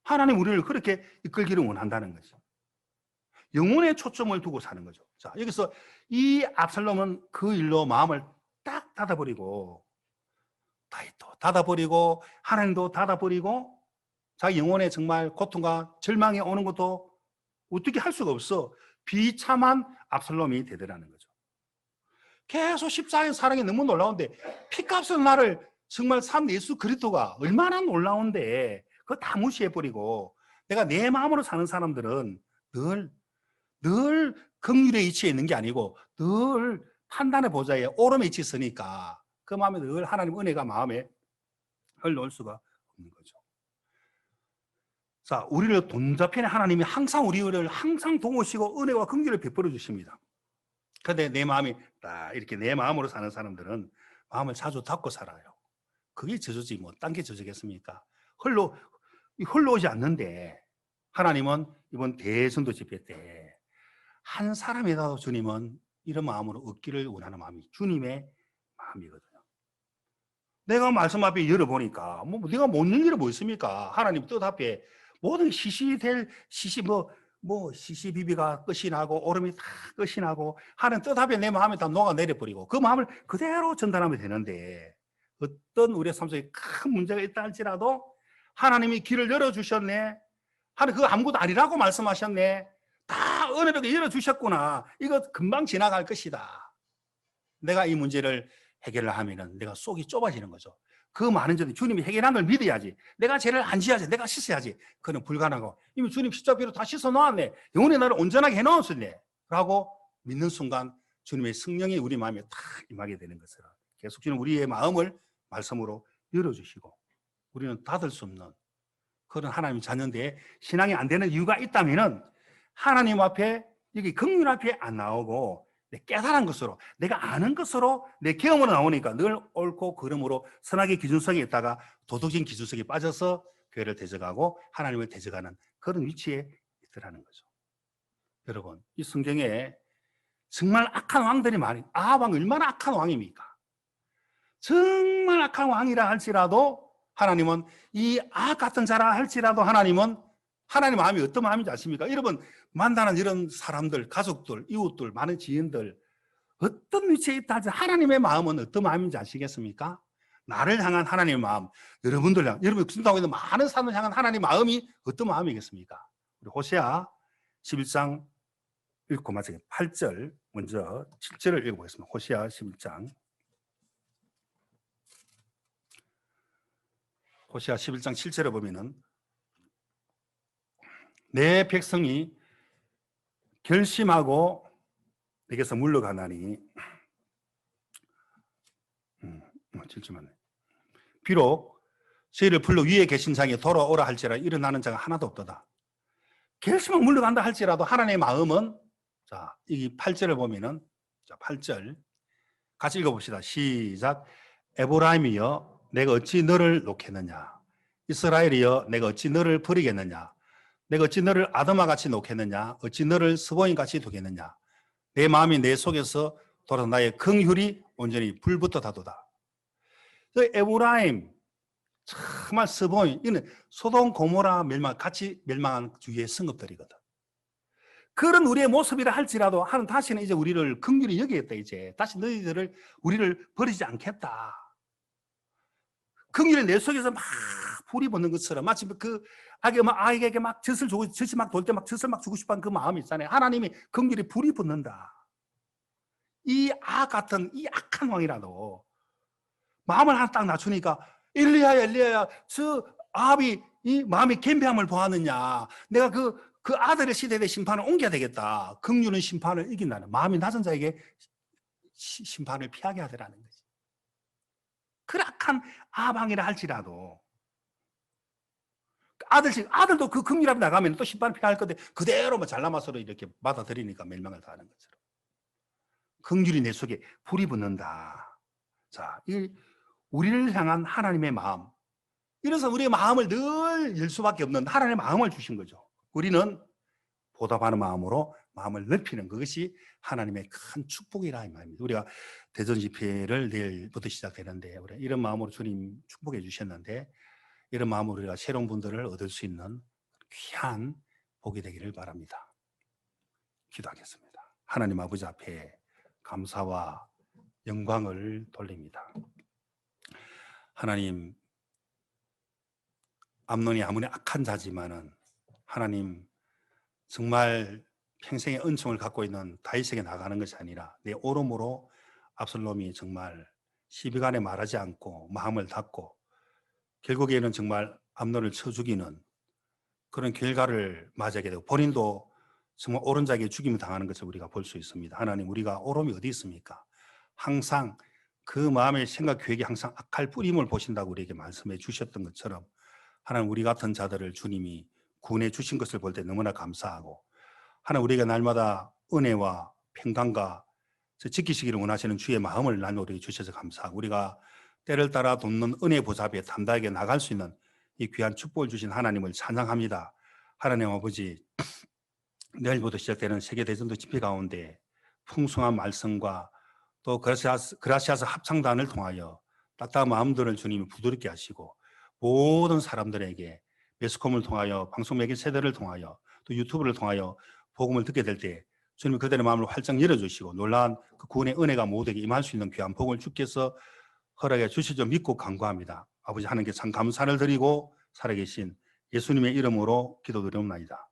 하나님 우리를 그렇게 이끌기를 원한다는 거죠. 영혼에 초점을 두고 사는 거죠. 자, 여기서 이 압살롬은 그 일로 마음을 딱 닫아버리고, 다윗도 닫아버리고, 하나님도 닫아버리고, 자기 영혼에 정말 고통과 절망이 오는 것도 어떻게 할 수가 없어. 비참한 압살롬이 되더라는 거죠. 계속 십자가의 사랑이 너무 놀라운데, 피값은 나를 정말 산 예수 그리스도가 얼마나 놀라운데 그거 다 무시해버리고, 내가 내 마음으로 사는 사람들은 늘 긍휼의 이치에 있는 게 아니고 늘 판단의 보좌에 오름의 이치에 있으니까 그 마음에 늘 하나님 은혜가 마음에 흘러올 수가 없는 거죠. 자, 우리를 돈잡히는 하나님이 우리를 항상 도우시고 은혜와 긍휼을 베풀어 주십니다. 그런데 내 마음이 딱 이렇게 내 마음으로 사는 사람들은 마음을 자주 닫고 살아요. 그게 저주지 뭐 딴 게 저주겠습니까? 흘러오지 않는데, 하나님은 이번 대선도 집회 때 한 사람이라도 주님은 이런 마음으로 얻기를 원하는 마음이 주님의 마음이거든요. 내가 말씀 앞에 열어보니까 내가 못 열기를 뭐 있습니까? 하나님 뜻 앞에 모든 시시비비가 끝이 나고 오름이 다 끝이 나고 하는 뜻 앞에 내 마음에 다 녹아내려버리고 그 마음을 그대로 전달하면 되는데, 어떤 우리의 삶 속에 큰 문제가 있다 할지라도 하나님이 길을 열어주셨네. 하나님 그거 아무것도 아니라고 말씀하셨네. 다 은혜롭게 열어주셨구나. 이거 금방 지나갈 것이다. 내가 이 문제를 해결을 하면은 내가 속이 좁아지는 거죠. 그 많은 전에 주님이 해결한 걸 믿어야지. 내가 죄를 안 지어야지. 내가 씻어야지. 그건 불가능하고, 이미 주님 십자가로 다 씻어 놓았네. 영혼의 나를 온전하게 해 놓았네. 라고 믿는 순간 주님의 성령이 우리 마음에 탁 임하게 되는 것을, 계속 주님 우리의 마음을 말씀으로 열어주시고 우리는 닫을 수 없는 그런 하나님 자녀인데 신앙이 안 되는 이유가 있다면은 하나님 앞에 여기 긍휼 앞에 안 나오고 내 깨달은 것으로 내가 아는 것으로 내 경험으로 나오니까 늘 옳고 그름으로 선악의 기준성에 있다가 도덕적인 기준성에 빠져서 교회를 대적하고 하나님을 대적하는 그런 위치에 있더라는 거죠. 여러분 이 성경에 정말 악한 왕들이 많이 아합 왕 얼마나 악한 왕입니까? 정말 악한 왕이라 할지라도 하나님은 이 아합 같은 자라 할지라도 하나님은 하나님 마음이 어떤 마음인지 아십니까? 여러분 만나는 이런 사람들, 가족들, 이웃들, 많은 지인들 어떤 위치에 있다 할지 하나님의 마음은 어떤 마음인지 아시겠습니까? 나를 향한 하나님의 마음, 여러분들 향, 여러분 순종하고 있는 많은 사람을 향한 하나님의 마음이 어떤 마음이겠습니까? 우리 호세아 11장 읽고 마치겠습니다. 8절 먼저 7절을 읽어보겠습니다. 호세아 11장 호세아 11장 7절에 보면은 내 백성이 결심하고 내게서 물러가나니 7절만 비록 저희를 불러 위에 계신 자에게 돌아오라 할지라 일어나는 자가 하나도 없도다. 결심하고 물러간다 할지라도 하나님의 마음은 자, 이 8절을 보면은 자, 8절 같이 읽어봅시다. 시작. 에브라임이여 내가 어찌 너를 놓겠느냐? 이스라엘이여 내가 어찌 너를 버리겠느냐? 내가 어찌 너를 아담아 같이 놓겠느냐? 어찌 너를 스보인 같이 두겠느냐? 내 마음이 내 속에서 돌아서 나의 긍휼이 온전히 불붙어 다도다. 그 에브라임 정말 스보인 이는 소돔 고모라 같이 멸망한 주위의 성읍들이거든. 그런 우리의 모습이라 할지라도 하는 다시는 이제 우리를 긍휼히 여기겠다. 이제 다시 너희들을 우리를 버리지 않겠다. 긍휼이 내 속에서 막 불이 붙는 것처럼 마치 그 아이에게 막 젖을 주고 젖이 막 돌 때 막 젖을 막 주고 싶어하는 그 마음이 있잖아요. 하나님이 긍휼이 불이 붙는다. 이 같은 이 악한 왕이라도 마음을 하나 딱 낮추니까 엘리야야 저 아합이 이 마음이 겸비함을 보았느냐. 내가 그 아들의 시대의 심판을 옮겨야 되겠다. 긍휼은 심판을 이긴다는 마음이 낮은 자에게 심판을 피하게 하더라는 거지. 그 악한 아방이라 할지라도 아들도 그 긍휼 앞에 나가면 또 심판을 피할 건데 그대로 뭐 잘나마서로 이렇게 받아들이니까 멸망을 당하는 것처럼 긍휼이 내 속에 불이 붙는다. 자, 이 우리를 향한 하나님의 마음. 이래서 우리의 마음을 늘 열 수밖에 없는 하나님의 마음을 주신 거죠. 우리는 보답하는 마음으로 마음을 넓히는 그것이 하나님의 큰 축복이라 이 말입니다. 우리가 대전 집회를 내일부터 시작되는데 우리 이런 마음으로 주님 축복해 주셨는데 이런 마음으로 우리가 새로운 분들을 얻을 수 있는 귀한 복이 되기를 바랍니다. 기도하겠습니다. 하나님 아버지 앞에 감사와 영광을 돌립니다. 하나님, 암논이 아무리 악한 자지만은 하나님 정말 평생의 은총을 갖고 있는 다윗에게 나가는 것이 아니라 내 오름으로 압살롬이 정말 시비간에 말하지 않고 마음을 닫고 결국에는 정말 암논을 쳐 죽이는 그런 결과를 맞이하게 되고 본인도 정말 옳은 자에게 죽임을 당하는 것을 우리가 볼 수 있습니다. 하나님, 우리가 옳음이 어디 있습니까? 항상 그 마음의 생각 계획이 항상 악할 뿌림을 보신다고 우리에게 말씀해 주셨던 것처럼 하나님, 우리 같은 자들을 주님이 구원해 주신 것을 볼 때 너무나 감사하고 하나님, 우리가 날마다 은혜와 평강과 지키시기를 원하시는 주의 마음을 나누어 우리에게 주셔서 감사하고 우리가 때를 따라 돕는 은혜 보좌에 담대하게 나갈 수 있는 이 귀한 축복을 주신 하나님을 찬양합니다. 하나님 아버지, 내일부터 시작되는 세계대전도 집회 가운데 풍성한 말씀과 또 그라시아스 합창단을 통하여 따뜻한 마음들을 주님이 부드럽게 하시고 모든 사람들에게 매스컴을 통하여 방송 매개 세대를 통하여 또 유튜브를 통하여 복음을 듣게 될 때 주님이 그들의 마음을 활짝 열어주시고 놀라운 그 구원의 은혜가 모두에게 임할 수 있는 귀한 복을 주께서 허락해 주실 줄 믿고 간구합니다. 아버지 하나님께 참 감사를 드리고 살아계신 예수님의 이름으로 기도드리옵나이다.